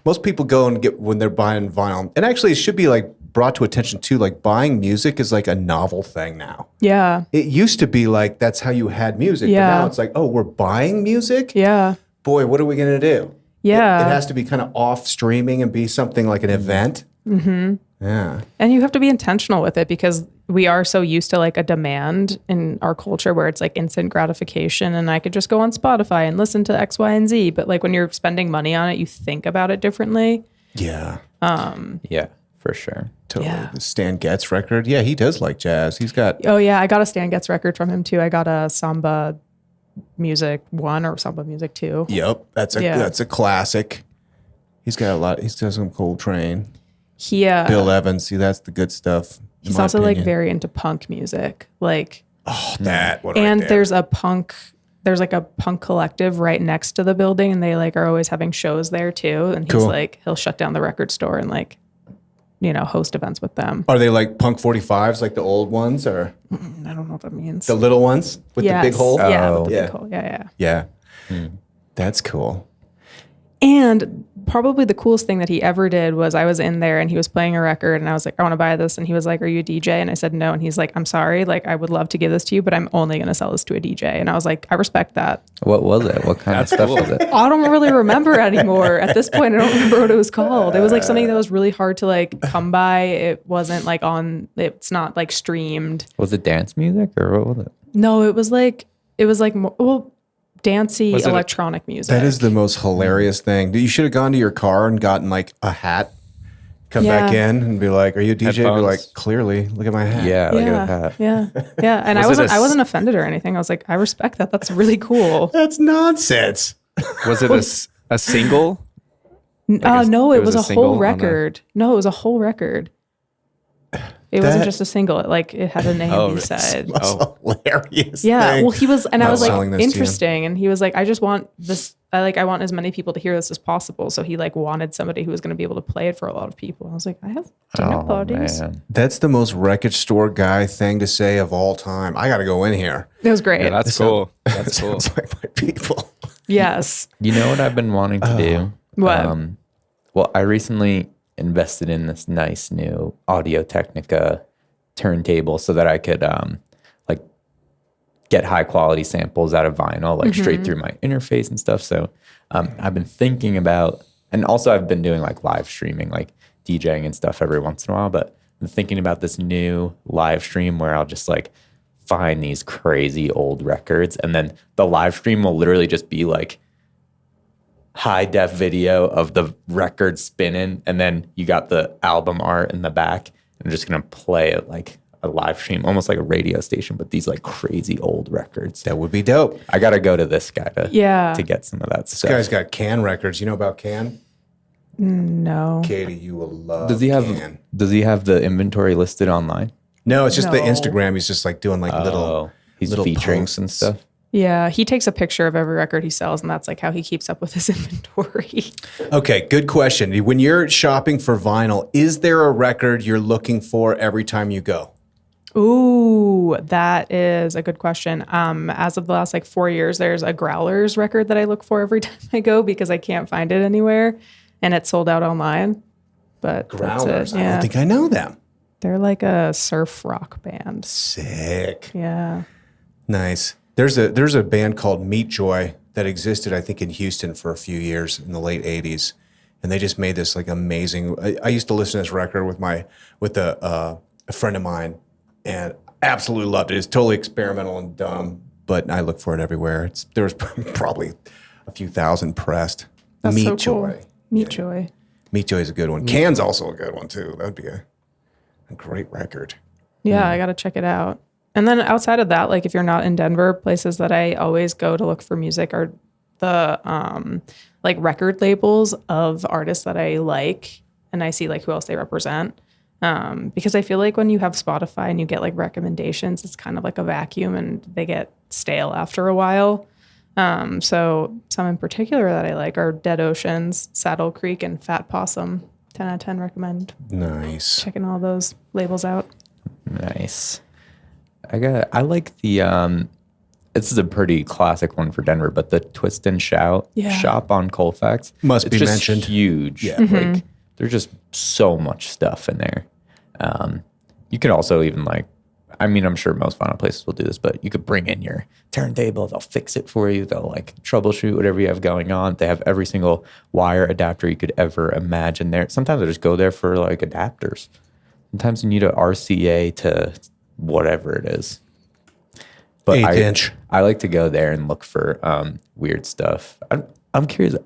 most people go and get when they're buying vinyl, and actually it should be like brought to attention too. Like buying music is like a novel thing now. Yeah. It used to be like that's how you had music, Yeah. but now it's like, oh, we're buying music. Yeah. Boy, what are we gonna do? Yeah. It has to be kind of off streaming and be something like an event. Mm-hmm. Yeah. And you have to be intentional with it because we are so used to like a demand in our culture where it's like instant gratification and I could just go on Spotify and listen to X, Y, and Z. But like when you're spending money on it, you think about it differently. Yeah. Yeah, for sure. Totally. Yeah. The Stan Getz record. Yeah, he does like jazz. He's got Oh yeah, I got a Stan Getz record from him too. I got a Samba Music 1 or Samba Music 2. Yep. That's a classic. He's got a lot. He's got some Coltrane. He Bill Evans. See, that's the good stuff. in he's my also like opinion. very into punk music. Like Oh, that one. and right there. there's like a punk collective right next to the building and they like are always having shows there too. And he's Cool. like he'll shut down the record store and like, you know, host events with them. Are they like Punk 45s, like the old ones, or I don't know what that means. the little ones with the big Yes. hole? Yeah, Oh. with the Yeah. big hole. Yeah. Yeah. That's cool. And probably the coolest thing that he ever did was I was in there and he was playing a record and I was like, I want to buy this. And he was like, are you a DJ? And I said, no. And he's like, I'm sorry. Like, I would love to give this to you, but I'm only going to sell this to a DJ. And I was like, I respect that. What was it? What kind of stuff was it? I don't really remember anymore. At this point, I don't remember what it was called. It was like something that was really hard to like come by. It wasn't like it's not like streamed. Was it dance music or what was it? No, it was like dancey Was it electronic music. That is the most hilarious thing. You should have gone to your car and gotten like a hat, come back Yeah. in and be like, are you a DJ? Be Headphones. like, clearly, look at my hat. Yeah, like a hat. Yeah. And Was it I a wasn't offended or anything. I was like, I respect that. That's really cool. That's nonsense. Was it a single? No, it was a single whole on record. No, it was a whole record. It wasn't just a single. It had an A and B really? side. Most hilarious Yeah. thing. Well, he was, and I Not was like, selling this to you. interesting. And he was like, I just want this. I want as many people to hear this as possible. So he like wanted somebody who was going to be able to play it for a lot of people. I was like, I have dinner Oh, parties. man. That's the most record store guy thing to say of all time. I got to go in here. It was great. Yeah, that's cool. That's cool. Sounds like my people. Yes. You know what I've been wanting to do? What? Well, I recently invested in this nice new Audio Technica turntable so that I could like get high quality samples out of vinyl, like straight through my interface and stuff. So I've been thinking about, and also I've been doing like live streaming, like DJing and stuff every once in a while, but I'm thinking about this new live stream where I'll just like find these crazy old records and then the live stream will literally just be like high def video of the record spinning and then you got the album art in the back and I'm just gonna play it like a live stream, almost like a radio station, but these like crazy old records. That would be dope. I gotta go to this guy to Yeah. get some of that This stuff. guy's got Can Records. You know about Can? No. Katie, you will love Does he have Can. the inventory listed online? No, it's just the No. Instagram. He's just like doing like He's little featuring posts some stuff. Yeah. He takes a picture of every record he sells, and that's like how he keeps up with his inventory. Okay, good question. When you're shopping for vinyl, is there a record you're looking for every time you go? Ooh, that is a good question. As of the last like 4 years, there's a Growlers record that I look for every time I go because I can't find it anywhere, and it's sold out online. But Growlers. that's it. I Yeah, don't think I know them. they're like a surf rock band. Sick. Yeah. Nice. There's a band called Meat Joy that existed, I think, in Houston for a few years in the late '80s, and they just made this like amazing. I used to listen to this record with a friend of mine, and absolutely loved it. It's totally experimental and dumb, but I look for it everywhere. There was probably a few thousand pressed. That's Meat so cool. Joy. Meat Joy. Meat Joy is a good one. Can's also a good one too. That'd be a great record. Yeah, I got to check it out. And then outside of that, like if you're not in Denver, places that I always go to look for music are the like record labels of artists that I like, and I see like who else they represent. Because I feel like when you have Spotify and you get like recommendations, it's kind of like a vacuum and they get stale after a while. So some in particular that I like are Dead Oceans, Saddle Creek, and Fat Possum. 10 out of 10 recommend. Nice. Checking all those labels out. Nice. I like the this is a pretty classic one for Denver, but the Twist and Shout shop on Colfax must be just mentioned. Huge. Yeah. Like there's just so much stuff in there. You can also even like, I mean, I'm sure most vinyl places will do this, but you could bring in your turntable. They'll fix it for you. They'll like troubleshoot whatever you have going on. They have every single wire adapter you could ever imagine there. Sometimes I just go there for like adapters. Sometimes you need a RCA to whatever it is. But 1/8 inch. I like to go there and look for weird stuff. I'm curious.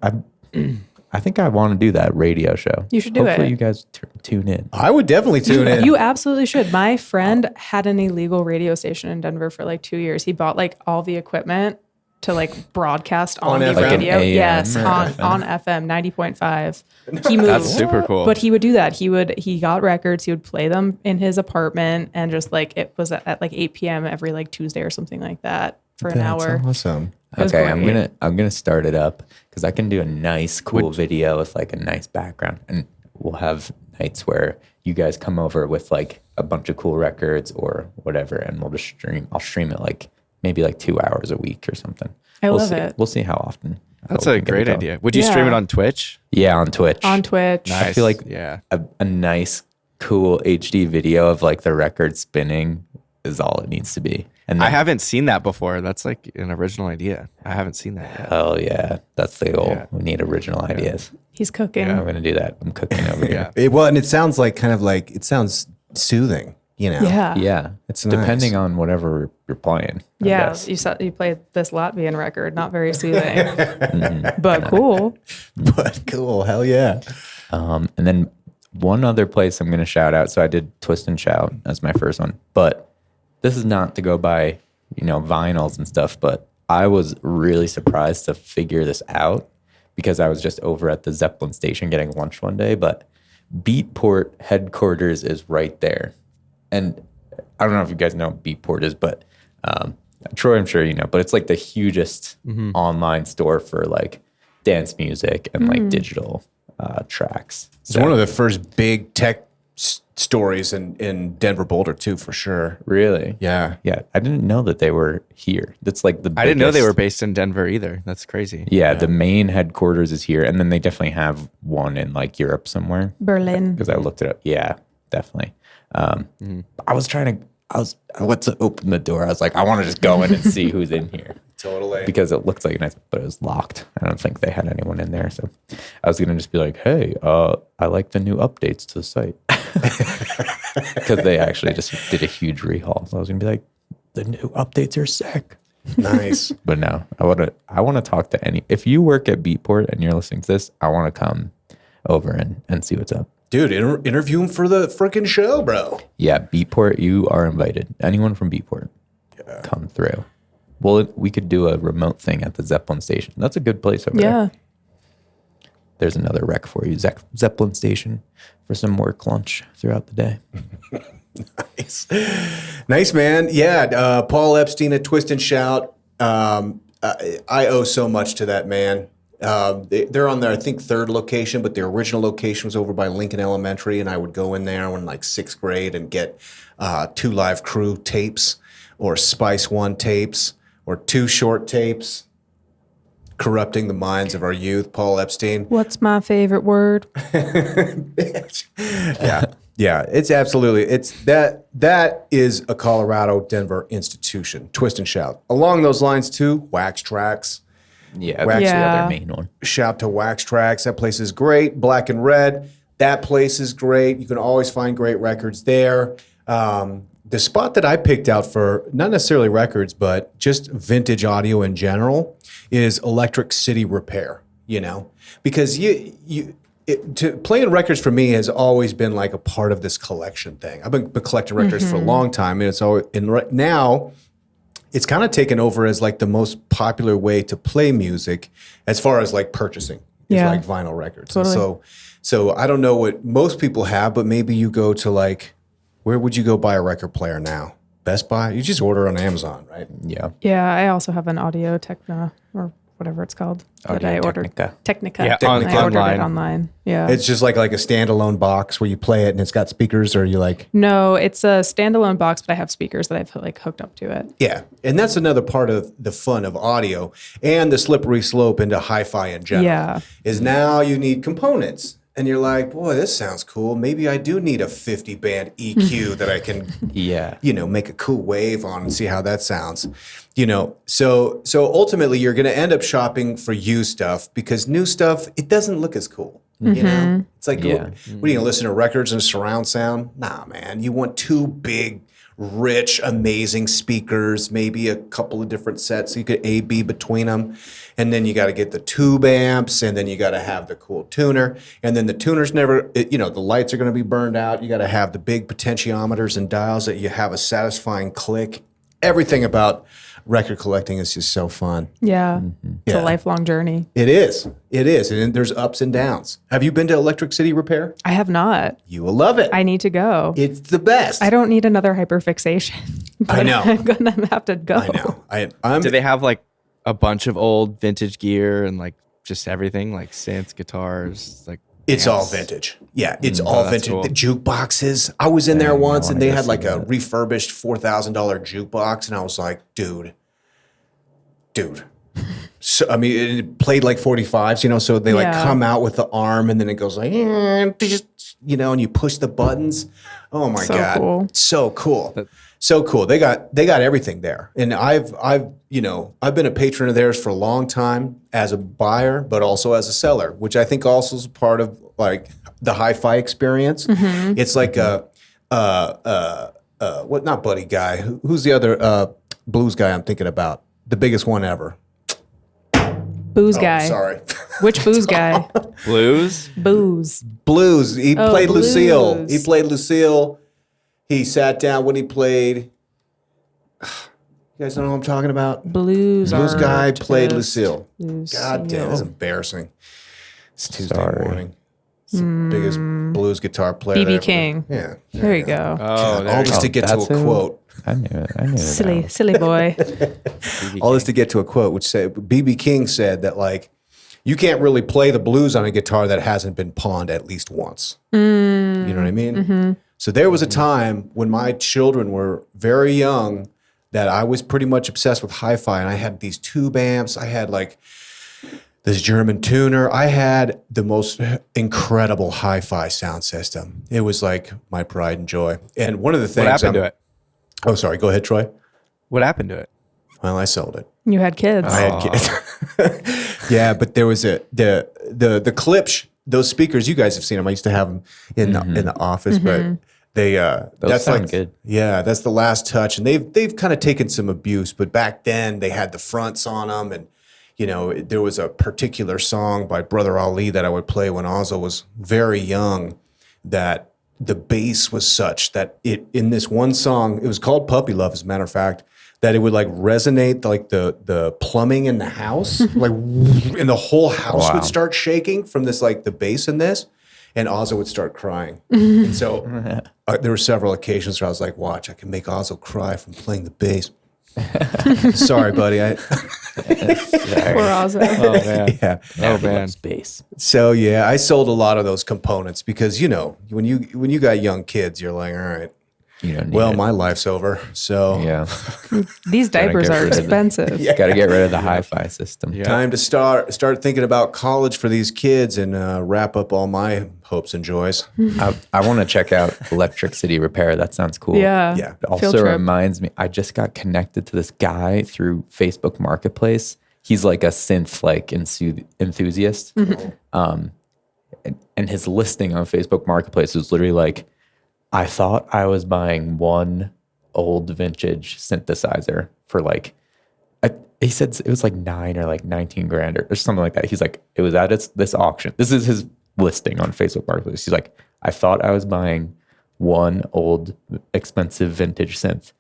I think I want to do that radio show. You should do it. Hopefully you guys tune in. I would definitely tune in. You absolutely should. My friend had an illegal radio station in Denver for like 2 years. He bought like all the equipment to like broadcast on the FM? Like an radio. AM Yes, or on FM 90.5. He moved. That's super cool. But he would do that. He got records. He would play them in his apartment, and just like it was at like 8 p.m. every like Tuesday or something like that for an hour. Awesome. It was Okay, great. I'm gonna start it up because I can do a nice, cool video with like a nice background, and we'll have nights where you guys come over with like a bunch of cool records or whatever, and we'll just stream. I'll stream it like maybe like 2 hours a week or something. I We'll love see. it. We'll see how often. That's we a can get great it going. idea. Would you stream Yeah. it on Twitch? Yeah, on Twitch. On Twitch. Nice. I feel like yeah. a nice, cool HD video of like the record spinning is all it needs to be. And I then, haven't seen that before. That's like an original idea. I haven't seen that yet. oh yeah, that's the goal. Yeah. We need original ideas. He's cooking. I'm gonna do that. I'm cooking over here. And it sounds like it sounds soothing, you know? Yeah. Yeah, It's depending nice. on whatever you're playing. I Yeah, guess. you played this Latvian record, not very soothing, but cool. But cool. Hell yeah. And then one other place I'm going to shout out. So I did Twist and Shout as my first one, but this is not to go by, vinyls and stuff, but I was really surprised to figure this out because I was just over at the Zeppelin station getting lunch one day, but Beatport headquarters is right there. And I don't know if you guys know what Beatport is, but Troy, I'm sure you know, but it's like the hugest online store for like dance music and like digital tracks. It's one of the first big tech stories in Denver, Boulder too, for sure. Really? Yeah. Yeah. I didn't know that they were here. That's like the I didn't know they biggest- were based in Denver either. That's crazy. Yeah, the main headquarters is here. And then they definitely have one in like Europe somewhere. Berlin. Because I looked it up. Yeah, definitely. I went to open the door. I was like, I want to just go in and see who's in here. Totally. Because it looked like nice, but it was locked. I don't think they had anyone in there. So I was going to just be like, hey, I like the new updates to the site. Because they actually just did a huge rehaul. So I was going to be like, the new updates are sick. Nice. But no, I want to talk to if you work at Beatport and you're listening to this, I want to come over and see what's up. Dude, interview him for the freaking show, bro. Yeah, Beatport, you are invited. Anyone from Beatport, come through. Well, we could do a remote thing at the Zeppelin station. That's a good place over there. Yeah. There's another rec for you, Zeppelin station, for some work lunch throughout the day. Nice, man. Yeah, Paul Epstein at Twist and Shout. I owe so much to that man. They're on their, I think, third location, but their original location was over by Lincoln Elementary, and I would go in there when like sixth grade and get 2 Live Crew tapes or Spice One tapes or 2 Short tapes. Corrupting the minds of our youth, Paul Epstein. What's my favorite word? Yeah, it's absolutely, that is a Colorado Denver institution, Twist and Shout. Along those lines too, Wax Tracks. Yeah, that's the Yeah. other main one. Shout to Wax Tracks. That place is great. Black and Red. That place is great. You can always find great records there. The spot that I picked out for not necessarily records, but just vintage audio in general is Electric City Repair, because playing records for me has always been like a part of this collection thing. I've been collecting records for a long time, and it's always, and right now it's kind of taken over as like the most popular way to play music as far as like purchasing is like vinyl records. Totally. And so I don't know what most people have, but maybe you go to like, where would you go buy a record player now? Best Buy? You just order on Amazon, right? Yeah. Yeah, I also have an Audio Technica or whatever it's called that I ordered. Technica. Yeah, I ordered online. it online. Yeah. It's just like a standalone box where you play it and it's got speakers, or you like... No, it's a standalone box, but I have speakers that I've like hooked up to it. Yeah, and that's another part of the fun of audio and the slippery slope into hi-fi in general. Yeah. Is now you need components. And you're like, boy, this sounds cool. Maybe I do need a 50 band EQ that I can, make a cool wave on and see how that sounds. So ultimately you're going to end up shopping for used stuff because new stuff, it doesn't look as cool. You know, it's like, what are you going to listen to records and surround sound? Nah, man, you want two big, rich, amazing speakers, maybe a couple of different sets so you could A/B between them. And then you got to get the tube amps, and then you got to have the cool tuner. And then the tuner's the lights are going to be burned out. You got to have the big potentiometers and dials that you have a satisfying click. Everything about record collecting is just so fun. Yeah. It's a lifelong journey. It is. And there's ups and downs. Have you been to Electric City Repair? I have not. You will love it. I need to go. It's the best. I don't need another hyperfixation. I know. I'm going to have to go. I know. Do they have like a bunch of old vintage gear and like just everything, like synths, guitars, like It's amps? all vintage. Yeah, it's all vintage. Cool. The jukeboxes. I was in there once and they had like a refurbished $4,000 jukebox, and I was like, dude. So I mean, it played like 45s, so they like come out with the arm and then it goes like, and you push the buttons. Oh my God. Cool. So cool. So cool. They got everything there. And I've been a patron of theirs for a long time as a buyer, but also as a seller, which I think also is part of like the hi-fi experience. It's like not Buddy Guy. Who's the other blues guy I'm thinking about? The biggest one ever. Booze guy. Sorry. Which booze guy? Blues? Booze. Blues. He played blues. Lucille. He played Lucille. He sat down when he played. You guys know who I'm talking about? Blues guy artist. played Lucille. Lucille. God damn, that's embarrassing. It's Tuesday morning. It's the biggest blues guitar player. B.B. there. King. Yeah. There you go. Oh, there All you this go. to get to a quote. I knew it. Silly boy. All this to get to a quote, which said B.B. King said that like you can't really play the blues on a guitar that hasn't been pawned at least once. You know what I mean? So there was a time when my children were very young that I was pretty much obsessed with hi-fi, and I had these tube amps. I had like this German tuner. I had the most incredible hi-fi sound system. It was like my pride and joy. And one of the things What happened to it? Oh, sorry. Go ahead, Troy. What happened to it? Well, I sold it. You had kids. I had kids. Yeah, but there was the clips, those speakers. You guys have seen them. I used to have them in the office, but they that's sound like good. Yeah, that's the last touch, and they've kind of taken some abuse. But back then they had the fronts on them, and there was a particular song by Brother Ali that I would play when Ozzo was very young. That the bass was such that in this one song, it was called Puppy Love, as a matter of fact, that it would like resonate like the plumbing in the house, like, and the whole house would start shaking from this, like the bass in this, and Ozzo would start crying. And so there were several occasions where I was like, watch, I can make Ozzo cry from playing the bass. Sorry, buddy. Poor Ozzo. Oh, man. Yeah. Oh, man. Space. So yeah, I sold a lot of those components because when you got young kids, you're like, all right, You don't need well, it. my life's over. So Yeah. These diapers get are rid of it. expensive. Got to get rid of the hi-fi system. Yeah. time to start thinking about college for these kids and wrap up all my hopes and joys. I want to check out Electric City Repair. That sounds cool. Yeah. Yeah. It also Field trip. reminds me, I just got connected to this guy through Facebook Marketplace. He's like a synth enthusiast. And his listing on Facebook Marketplace was literally like, I thought I was buying one old vintage synthesizer for like, he said it was like 9 or like 19 grand or something like that. He's like, it was at this auction. This is his listing on Facebook Marketplace. He's like, I thought I was buying one old expensive vintage synth.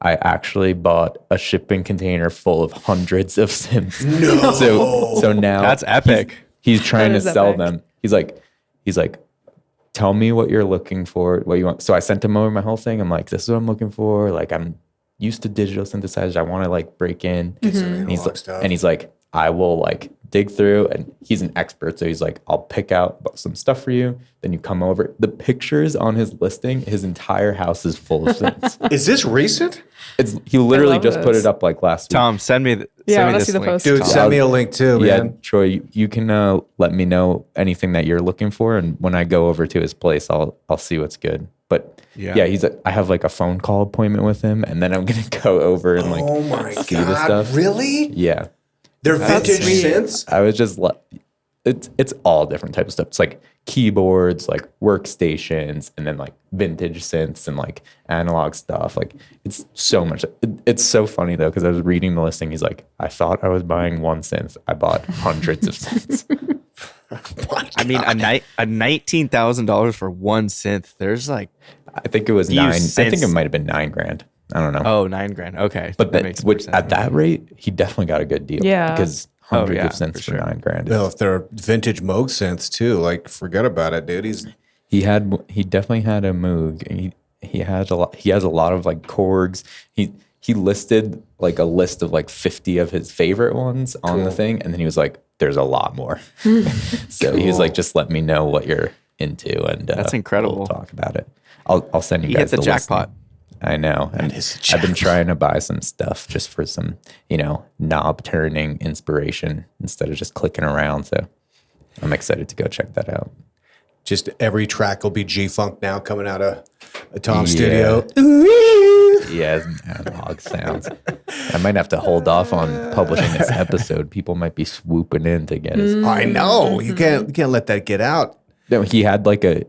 I actually bought a shipping container full of hundreds of synths. No. So now That's epic. He's trying to sell epic. them. He's like, tell me what you're looking for, what you want. So I sent him over my whole thing. I'm like, this is what I'm looking for. Like, I'm used to digital synthesizers. I want to like break in. And he's like, I will like dig through, and he's an expert. So he's like, I'll pick out some stuff for you. Then you come over. The pictures on his listing, his entire house is full of synths. Is this recent? He literally love just put this. it up like last week. Tom, send me I wanna this see the link. post. Dude, Tom. send me a link too, man. Yeah, Troy, you can let me know anything that you're looking for, and when I go over to his place, I'll see what's good. But yeah, I have like a phone call appointment with him, and then I'm gonna go over and like Oh my see the God, stuff. really? Yeah, They're vintage sweet. synths? I was just it's all different types of stuff. It's like keyboards, like workstations, and then like vintage synths and like analog stuff. Like it's so much. It's so funny though, because I was reading the listing. He's like, I thought I was buying one synth. I bought hundreds of synths. I mean, a $19,000 for one synth. There's like, I think it was Few nine. I think it synths. might have been $9,000. I don't know. oh, $9,000. Okay, But that makes more sense. at that rate, he definitely got a good deal. Yeah. Because hundreds yeah, of synths for for sure. $9,000. Well, if they're vintage Moog synths too, like forget about it, dude. He definitely had a Moog. And he has a lot of like Korgs. He listed like a list of like 50 of his favorite ones on the thing, and then he was like, "There's a lot more." So he was like, "Just let me know what you're into, and That's incredible. We'll talk about it. I'll send you You guys hit the jackpot. listing. I know, and is a I've been trying to buy some stuff just for some knob turning inspiration instead of just clicking around. So I'm excited to go check that out. Just every track will be G-Funk now coming out of a Tom Yeah. studio. Yeah, analog sounds. I might have to hold off on publishing this episode. People might be swooping in to get his. I know. You can't let that get out. No, he had like an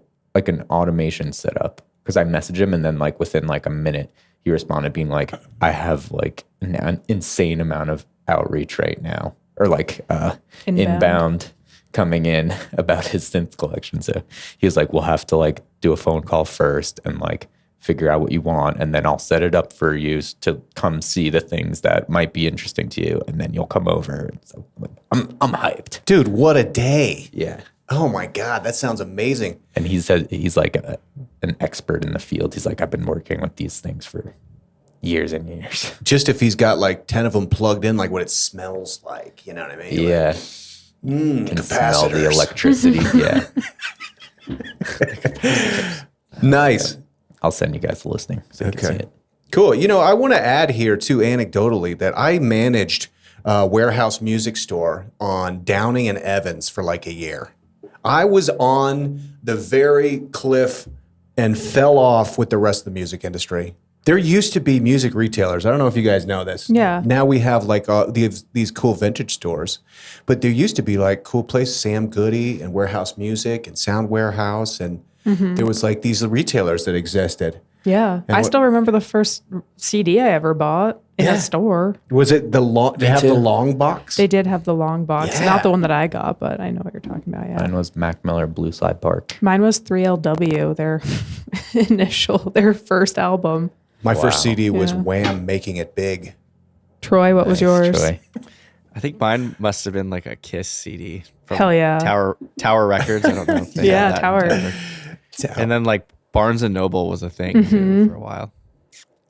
automation set up, because I messaged him, and then like within like a minute he responded being like, I have like an insane amount of outreach right now, or like inbound coming in about his synth collection. So he was like, we'll have to like do a phone call first and like figure out what you want, and then I'll set it up for you to come see the things that might be interesting to you, and then you'll come over. So I'm hyped. Dude, what a day. Yeah. Oh my God, that sounds amazing. And he said he's like an expert in the field. He's like, I've been working with these things for years and years. Just if he's got like 10 of them plugged in, like what it smells like, you know what I mean? Yeah. Can smell the capacitors. electricity. Yeah. Nice. I'll send you guys the listing so you can see it. Cool. You know, I want to add here too, anecdotally, that I managed a warehouse music store on Downing and Evans for like a year. I was on the very cliff and fell off with the rest of the music industry. There used to be music retailers. I don't know if you guys know this. Yeah. Now we have like these cool vintage stores, but there used to be like cool places, Sam Goody and Warehouse Music and Sound Warehouse, and there was like these retailers that existed. Yeah. I still remember the first CD I ever bought in a store. Was it the long? They have the long box. They did have the long box. Yeah. Not the one that I got, but I know what you're talking about. Yeah. Mine was Mac Miller Blue Slide Park. Mine was 3LW, their first album. My first CD was Yeah. Wham! Making It Big. Troy, what was yours? Troy. I think mine must have been like a Kiss CD from Hell yeah. Tower Records. I don't know if they Yeah, had that Tower. in Denver. And then like Barnes and Noble was a thing too, for a while.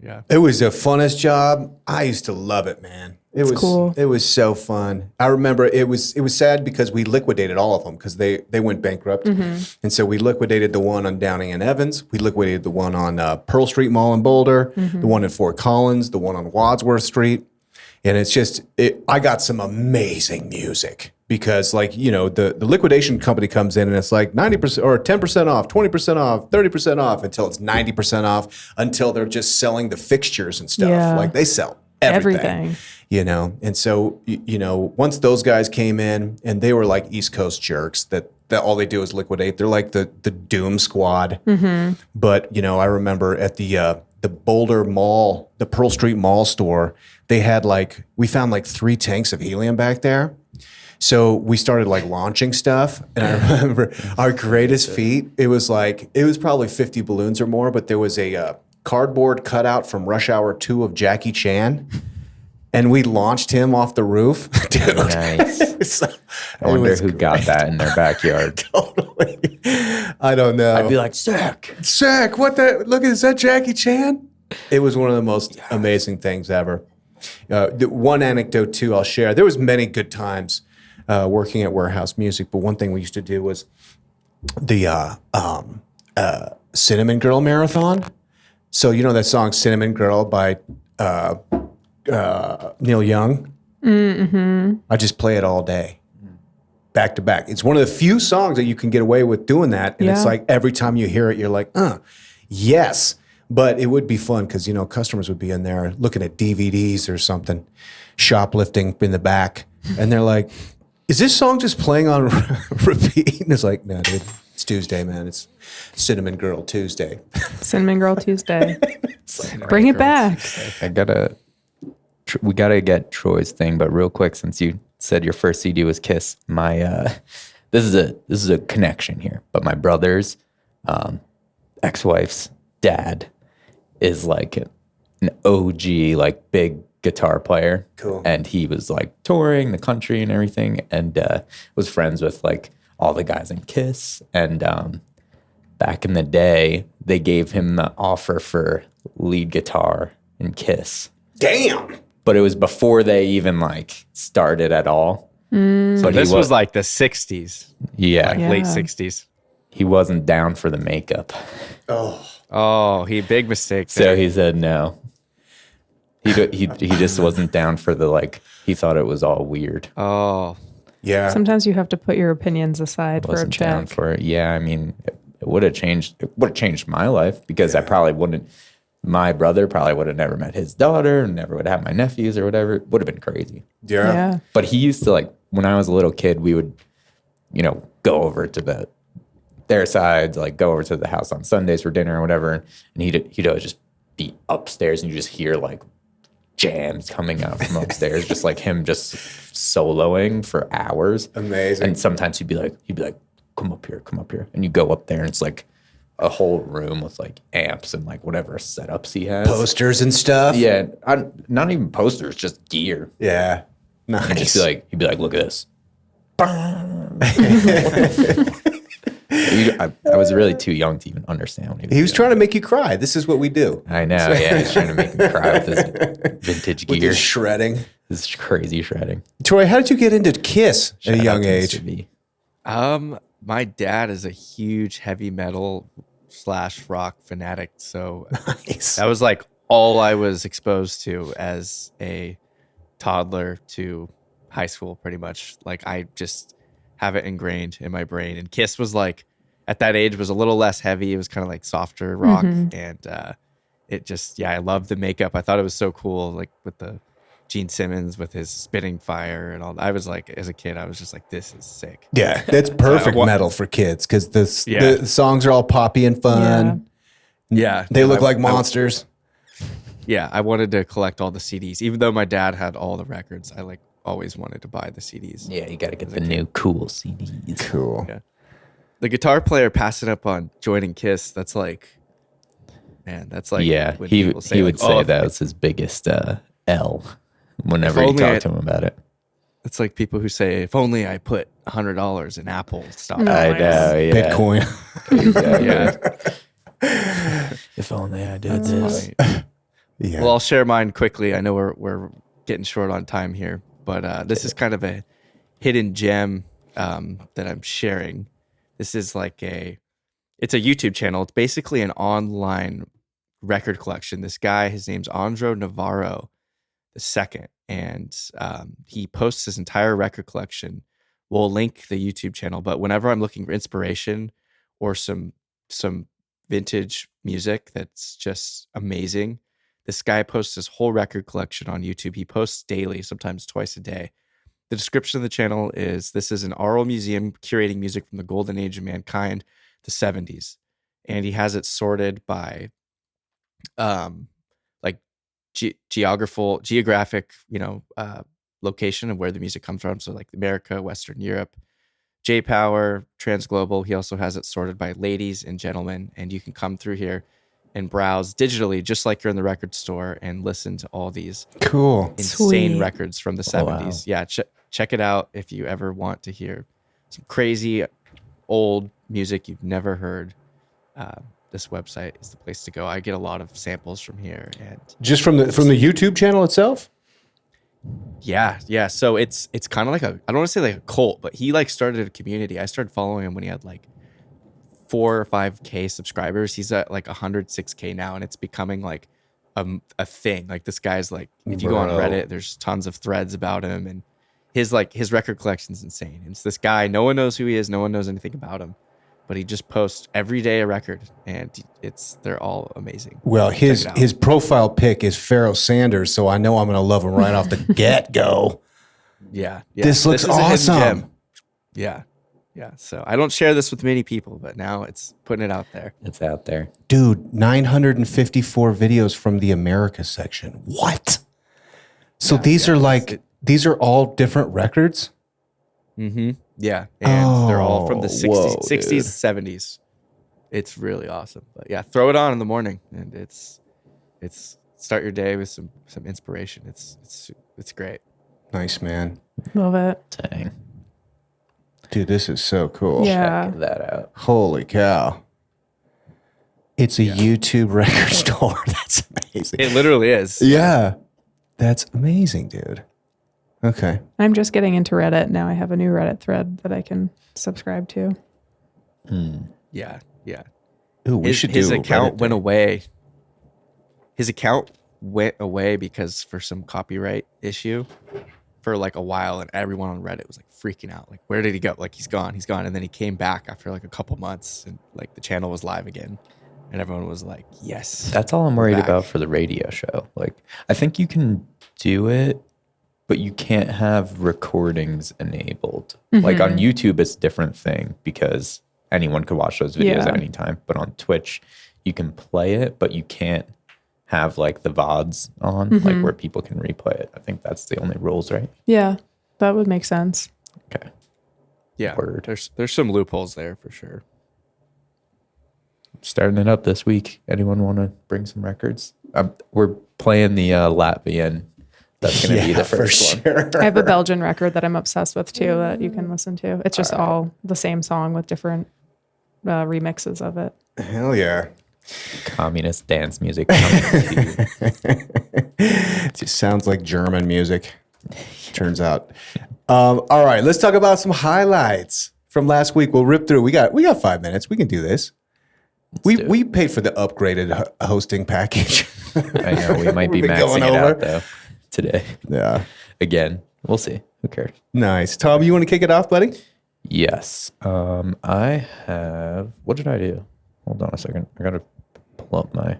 Yeah. It was the funnest job. I used to love it, man. It was cool. It was so fun. I remember it was sad because we liquidated all of them because they went bankrupt, and so we liquidated the one on Downing and Evans. We liquidated the one on Pearl Street Mall in Boulder, the one in Fort Collins, the one on Wadsworth Street, and it's just I got some amazing music. Because the liquidation company comes in and it's like 90% or 10% off, 20% off, 30% off until it's 90% off until they're just selling the fixtures and stuff. Yeah. Like they sell everything. And so, once those guys came in and they were like East Coast jerks that all they do is liquidate. They're like the Doom Squad. But, I remember at the Boulder Mall, the Pearl Street Mall store, they had we found 3 tanks of helium back there. So we started launching stuff. And I remember our greatest feat, it was probably 50 balloons or more, but there was a cardboard cutout from Rush Hour 2 of Jackie Chan. And we launched him off the roof. Dude. Nice. I wonder who got that in their backyard. Totally. I don't know. I'd be like, Zach, is that Jackie Chan? It was one of the most amazing things ever. The one anecdote too I'll share. There was many good times working at Warehouse Music, but one thing we used to do was the Cinnamon Girl Marathon. So you know that song Cinnamon Girl by Neil Young? Mm-hmm. I just play it all day, back to back. It's one of the few songs that you can get away with doing that. And it's every time you hear it, you're like, yes. But it would be fun because, customers would be in there looking at DVDs or something, shoplifting in the back. And they're like, is this song just playing on repeat? And it's like, no, dude, it's Tuesday, man. It's Cinnamon Girl Tuesday. Cinnamon Girl Tuesday. Bring it back. We gotta get Troy's thing, but real quick, since you said your first CD was Kiss, this is a connection here. But my brother's ex-wife's dad is an OG big guitar player. Cool. And he was touring the country and everything, and was friends with all the guys in Kiss. And back in the day, they gave him the offer for lead guitar in Kiss. Damn. But it was before they even started at all. So this was the 60s. Yeah. Late 60s. He wasn't down for the makeup. Oh, big mistake there. So he said no. He just wasn't down for he thought it was all weird. Oh. Yeah. Sometimes you have to put your opinions aside for a Wasn't down check. for it. Yeah, I mean, it would have changed my life because I probably wouldn't. My brother probably would have never met his daughter and never would have my nephews or whatever. It would have been crazy. Yeah. But he used to when I was a little kid, we would, go over to their sides, go over to the house on Sundays for dinner or whatever. And he'd always just be upstairs and you just hear jams coming out from upstairs, just him just soloing for hours. Amazing. And sometimes he'd be like, come up here. And you go up there and it's a whole room with amps and whatever setups he has. Posters and stuff. Yeah. Not even posters, just gear. Yeah. Nice. And just he'd be like, look at this. I was really too young to even understand what he was trying to make you cry. This is what we do. I know. Yeah. He's trying to make me cry with this vintage With gear. this shredding. This crazy shredding. Troy, how did you get into Kiss at a Shout young out to age? Mr. B. My dad is a huge heavy metal / rock fanatic. So Nice. that was all I was exposed to as a toddler to high school, pretty much. I just have it ingrained in my brain. And Kiss was at that age was a little less heavy. It was kind of softer rock. And it just, I loved the makeup. I thought it was so cool, with the Gene Simmons with his spitting fire and all. I was as a kid, I was just this is sick. Yeah, that's perfect metal for kids because the songs are all poppy and fun. Yeah. They look like monsters. I wanted to collect all the CDs. Even though my dad had all the records, I always wanted to buy the CDs. Yeah, you got to get the new cool CDs. Cool. Yeah. The guitar player passing up on joining Kiss, that's man, that's yeah, when he people say, would say that was his biggest L whenever you talk to him about it. It's people who say, if only I put $100 in Apple stock. I know, yeah. Bitcoin. If only I did this. Yeah. Well, I'll share mine quickly. I know we're getting short on time here, but this is kind of a hidden gem that I'm sharing. This is it's a YouTube channel. It's basically an online record collection. This guy, his name's Andro Navarro II, and he posts his entire record collection. We'll link the YouTube channel, but whenever I'm looking for inspiration or some vintage music that's just amazing, this guy posts his whole record collection on YouTube. He posts daily, sometimes twice a day. The description of the channel is, this is an oral museum curating music from the golden age of mankind, the 70s. And he has it sorted by geographic, location of where the music comes from. So like America, Western Europe, J-Power, Transglobal. He also has it sorted by ladies and gentlemen. And you can come through here and browse digitally, just like you're in the record store, and listen to all these insane records from the 70s. Wow. Yeah, check it out if you ever want to hear some crazy old music you've never heard. This website is the place to go. I get a lot of samples from here, and just from the YouTube channel itself. Yeah. So it's kind of like I don't want to say like a cult, but he like started a community. I started following him when he had like 4 or 5K subscribers. He's at like 106K now, and it's becoming like a thing. Like this guy's like, if you go on Reddit, there's tons of threads about him, and his record collection's insane. It's this guy. No one knows who he is. No one knows anything about him, but he just posts every day a record, and they're all amazing. Well, his profile pic is Pharoah Sanders, so I know I'm going to love him right off the get-go. Yeah. This looks awesome. Yeah. So I don't share this with many people, but now it's putting it out there. It's out there. Dude, 954 videos from the America section. What? So these are all different records? Mm-hmm. Yeah. And they're all from the 60s, 70s. It's really awesome. But yeah, throw it on in the morning, and it's start your day with some inspiration. It's great. Nice, man. Love it. Dang. Dude, this is so cool. Yeah. Check that out. Holy cow. It's a YouTube record store. That's amazing. It literally is. Yeah. That's amazing, dude. Okay. I'm just getting into Reddit now. I have a new Reddit thread that I can subscribe to. Yeah. Ooh, his account went away. His account went away because for some copyright issue for like a while, and everyone on Reddit was like freaking out. Like, where did he go? Like, he's gone. And then he came back after like a couple months, and like the channel was live again. And everyone was like, yes. That's all I'm worried about for the radio show. Like, I think you can do it, but you can't have recordings enabled. Mm-hmm. Like on YouTube, it's a different thing because anyone could watch those videos at any time. But on Twitch, you can play it, but you can't have like the VODs on, like where people can replay it. I think that's the only rules, right? Yeah, that would make sense. Okay. Yeah, there's some loopholes there for sure. Starting it up this week. Anyone want to bring some records? We're playing the Latvian. That's going to be the first one. I have a Belgian record that I'm obsessed with too that you can listen to. It's just all the same song with different remixes of it. Hell yeah. Communist dance music. It just sounds like German music. Turns out. All right, let's talk about some highlights from last week. We'll rip through. We got 5 minutes. We can do this. We paid for the upgraded hosting package. I know we might be maxing it out though today. Yeah. Again, we'll see. Who cares? Nice. Tom, you want to kick it off, buddy? Yes. I have. What did I do? Hold on a second. I gotta pull up my.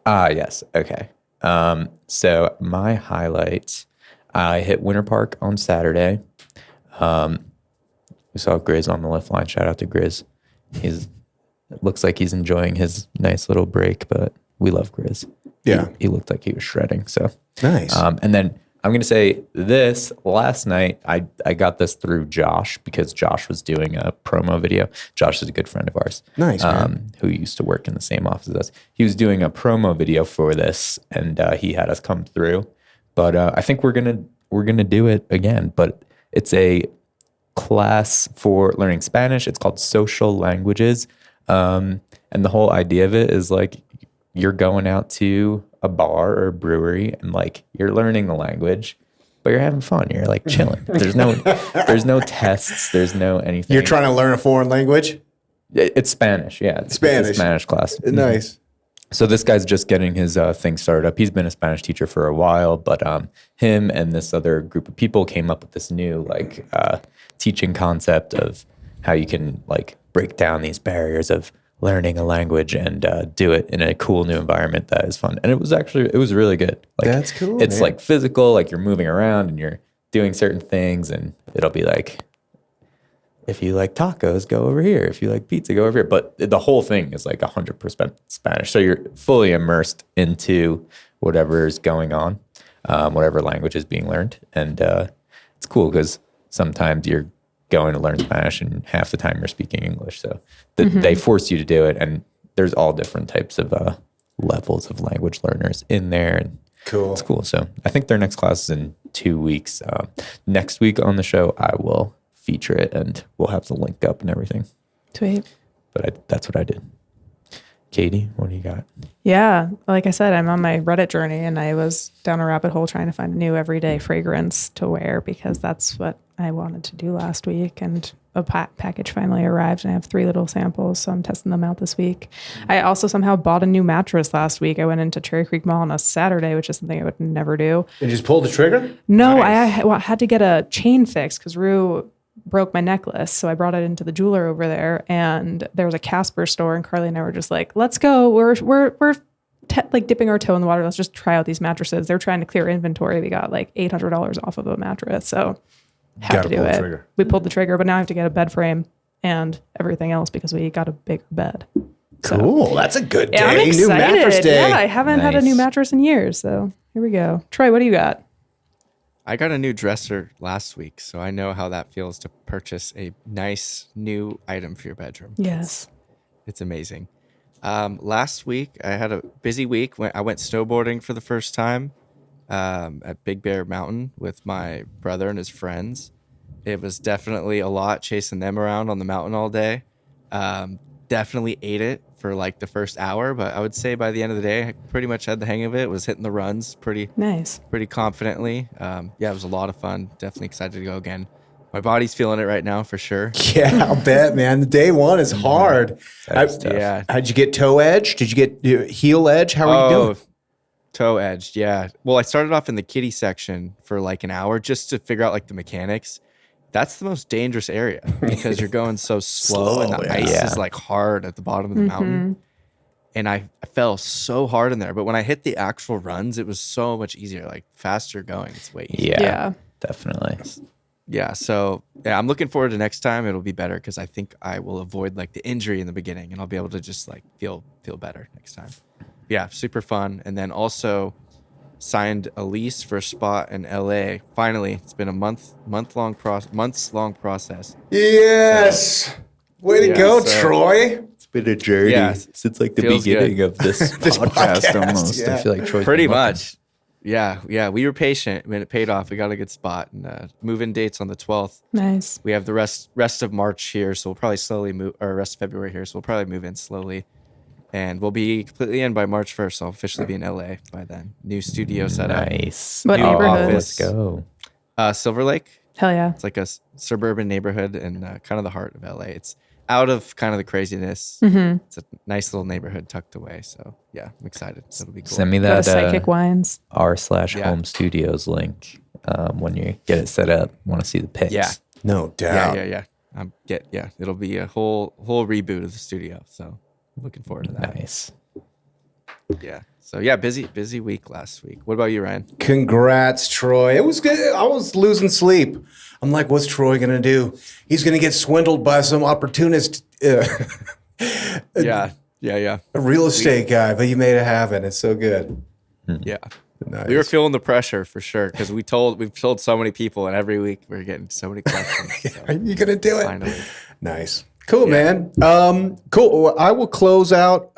Yes. Okay. So my highlights. I hit Winter Park on Saturday. We saw Grizz on the lift line. Shout out to Grizz. It looks like he's enjoying his nice little break, but we love Grizz. Yeah. He looked like he was shredding. So nice. And then I'm going to say this last night, I got this through Josh because Josh was doing a promo video. Josh is a good friend of ours. Nice, man. Who used to work in the same office as us. He was doing a promo video for this, and he had us come through. But I think we're gonna do it again. But it's a class for learning Spanish. It's called Social Languages. And the whole idea of it is like you're going out to a bar or a brewery and like you're learning the language, but you're having fun. You're like chilling. There's no tests. There's no anything. You're trying to learn a foreign language? It's Spanish. Yeah. It's a Spanish class. Nice. So this guy's just getting his thing started up. He's been a Spanish teacher for a while, but him and this other group of people came up with this new like teaching concept of how you can like break down these barriers of learning a language and do it in a cool new environment that is fun. And it was really good. Like, that's cool. It's like physical, like you're moving around and you're doing certain things, and it'll be like if you like tacos, go over here. If you like pizza, go over here. But the whole thing is like 100% Spanish. So you're fully immersed into whatever is going on, whatever language is being learned. And it's cool because sometimes you're going to learn Spanish and half the time you're speaking English. So they force you to do it. And there's all different types of levels of language learners in there. And cool. It's cool. So I think their next class is in 2 weeks. Next week on the show, I will feature it and we'll have the link up and everything. Sweet. But that's what I did. Katie, what do you got? Yeah, like I said, I'm on my Reddit journey and I was down a rabbit hole trying to find a new everyday fragrance to wear because that's what I wanted to do last week. And a package finally arrived and I have 3 little samples, so I'm testing them out this week. I also somehow bought a new mattress last week. I went into Cherry Creek Mall on a Saturday, which is something I would never do. And you just pulled the trigger? No, Nice. I had to get a chain fixed because Rue broke my necklace. So I brought it into the jeweler over there and there was a Casper store and Carly and I were just like, let's go. We're like dipping our toe in the water. Let's just try out these mattresses. They're trying to clear inventory. We got like $800 off of a mattress. So have to do it. Trigger. We pulled the trigger, but now I have to get a bed frame and everything else because we got a bigger bed. So, cool. That's a good day. Yeah, I'm excited. New mattress day. Yeah, I haven't had a new mattress in years. So here we go. Troy, what do you got? I got a new dresser last week, so I know how that feels to purchase a nice new item for your bedroom. Yes. It's amazing. Last week, I had a busy week. I went snowboarding for the first time at Big Bear Mountain with my brother and his friends. It was definitely a lot chasing them around on the mountain all day. Definitely ate it for like the first hour, but I would say by the end of the day, I pretty much had the hang of it. Was hitting the runs pretty confidently. Yeah, it was a lot of fun. Definitely excited to go again. My body's feeling it right now for sure. Yeah, I'll bet, man. The day one is hard. Yeah. How'd you get toe edge? Did you get heel edge? How are you doing? Toe edged, yeah. Well, I started off in the kiddie section for like an hour just to figure out like the mechanics. That's the most dangerous area because you're going so slow and the ice is like hard at the bottom of the mountain. And I fell so hard in there. But when I hit the actual runs, it was so much easier, like faster going. It's way easier. Yeah, definitely. Yeah, so I'm looking forward to next time. It'll be better because I think I will avoid like the injury in the beginning and I'll be able to just like feel better next time. Yeah, super fun. And then also signed a lease for a spot in LA. Finally, it's been a months long process. Yes. Way to go, Troy. It's been a journey since like the beginning of this podcast almost. Yeah. I feel like Troy's pretty much. Yeah. We were patient. I mean, it paid off. We got a good spot. And move-in date's on the 12th. Nice. We have the rest of March here, so we'll probably slowly move, or rest of February here, so we'll probably move in slowly. And we'll be completely in by March 1st. So I'll officially be in LA by then. New studio set up. Nice. What neighborhood? Let's go. Silver Lake. Hell yeah. It's like a suburban neighborhood in kind of the heart of LA. It's out of kind of the craziness. It's a nice little neighborhood tucked away. So yeah, I'm excited. It'll be cool. Send me that Psychic Wines. r/home studios link when you get it set up. Want to see the pics? Yeah. No doubt. Yeah. It'll be a whole reboot of the studio. So looking forward to that. Nice. Yeah. So yeah, busy week last week. What about you, Ryan? Congrats, Troy. It was good. I was losing sleep. I'm like, what's Troy going to do? He's going to get swindled by some opportunist. Yeah. A real estate guy, but you made it happen. It's so good. Yeah. Nice. We were feeling the pressure for sure because we've told so many people, and every week we're getting so many questions. So Are you going to do it? finally. Nice. Cool, man. Cool. I will close out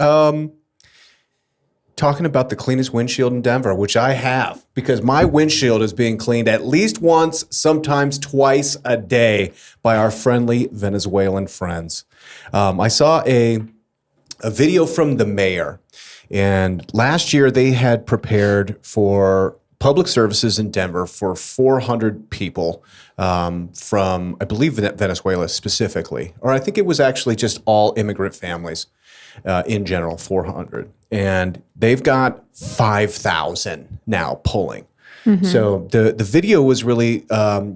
talking about the cleanest windshield in Denver, which I have, because my windshield is being cleaned at least once, sometimes twice a day by our friendly Venezuelan friends. I saw a video from the mayor, and last year they had prepared for public services in Denver for 400 people from, I believe, Venezuela specifically, or I think it was actually just all immigrant families in general, 400. And they've got 5,000 now pulling. So the video was really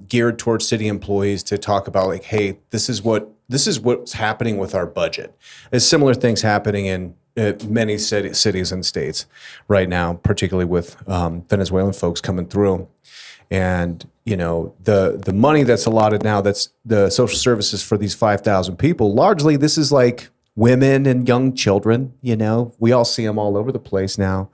geared towards city employees to talk about like, hey, this is what's happening with our budget. There's similar things happening in many cities and states right now, particularly with Venezuelan folks coming through. And, the money that's allotted now, that's the social services for these 5,000 people, largely this is like women and young children, we all see them all over the place now.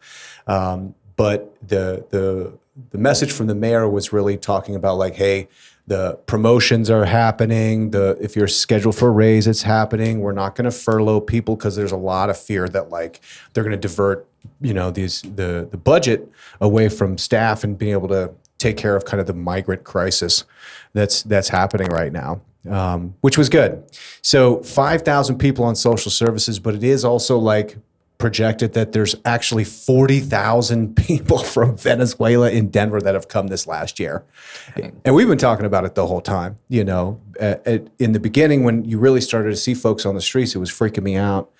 But the message from the mayor was really talking about like, hey, the promotions are happening. If you're scheduled for a raise, it's happening. We're not going to furlough people because there's a lot of fear that like they're going to divert, the budget away from staff and being able to take care of kind of the migrant crisis that's happening right now, which was good. So 5,000 people on social services, but it is also like projected that there's actually 40,000 people from Venezuela in Denver that have come this last year. And we've been talking about it the whole time. In the beginning, when you really started to see folks on the streets, it was freaking me out.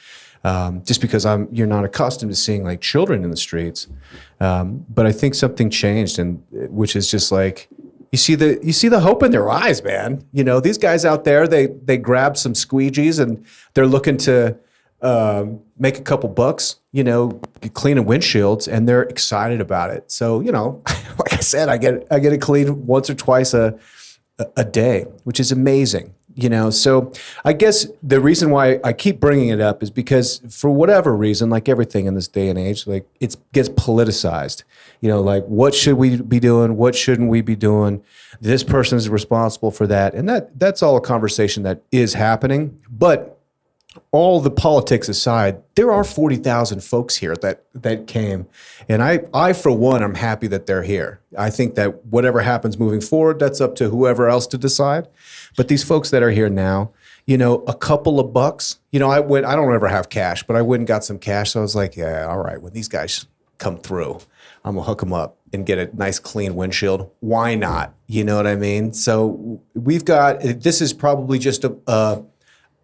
Just because you're not accustomed to seeing like children in the streets. But I think something changed, and which is just like, you see the hope in their eyes, man. These guys out there, they grab some squeegees and they're looking to make a couple bucks, cleaning windshields, and they're excited about it. So, like I said, I get it cleaned once or twice a day, which is amazing. So I guess the reason why I keep bringing it up is because for whatever reason, like everything in this day and age, like it gets politicized. Like what should we be doing? What shouldn't we be doing? This person is responsible for that. And that's all a conversation that is happening. But all the politics aside, there are 40,000 folks here that came. And I, for one, I'm happy that they're here. I think that whatever happens moving forward, that's up to whoever else to decide. But these folks that are here now, a couple of bucks, I don't ever have cash, but I went and got some cash. So I was like, yeah, all right, when these guys come through, I'm gonna hook them up and get a nice clean windshield. Why not? You know what I mean? So this is probably just an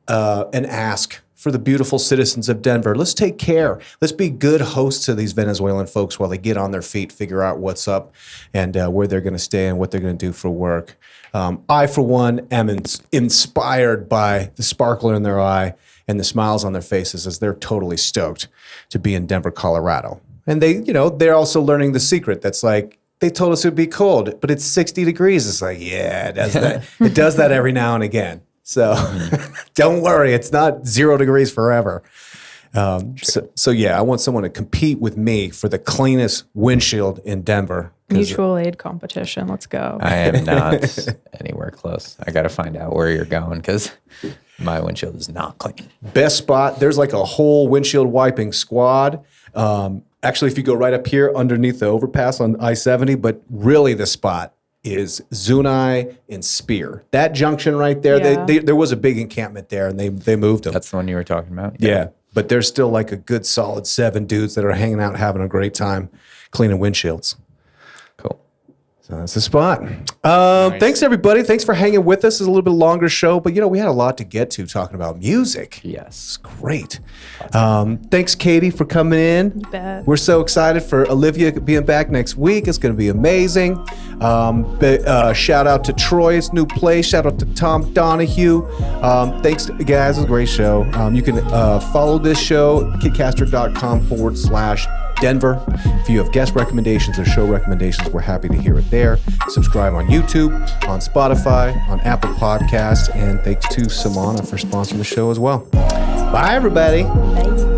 ask for the beautiful citizens of Denver. Let's take care. Let's be good hosts to these Venezuelan folks while they get on their feet, figure out what's up and where they're going to stay and what they're going to do for work. I, for one, am inspired by the sparkle in their eye and the smiles on their faces as they're totally stoked to be in Denver, Colorado. And they're also learning the secret. That's like, they told us it would be cold, but it's 60 degrees. It's like, yeah, it does that. It does that every now and again. So don't worry, it's not 0 degrees forever. So yeah, I want someone to compete with me for the cleanest windshield in Denver. Mutual aid competition. Let's go. I am not anywhere close. I got to find out where you're going because my windshield is not clean. Best spot. There's like a whole windshield wiping squad. Actually, if you go right up here underneath the overpass on I-70, but really the spot is Zunai and Spear. That junction right there, yeah. There was a big encampment there, and they moved them. That's the one you were talking about? Yeah, but there's still like a good solid 7 dudes that are hanging out, having a great time cleaning windshields. Cool. So that's the spot. Nice. Thanks, everybody. Thanks for hanging with us. It's a little bit longer show, but we had a lot to get to talking about music. Yes. It's great. Thanks, Katie, for coming in. You bet. We're so excited for Olivia being back next week. It's going to be amazing. Shout out to Troy's new place. Shout out to Tom Donahue. Thanks, guys. It was a great show. You can follow this show, kitcaster.com/Denver. If you have guest recommendations or show recommendations, we're happy to hear it there. Subscribe on YouTube, on Spotify, on Apple Podcasts, and thanks to Samana for sponsoring the show as well. Bye, everybody. Bye.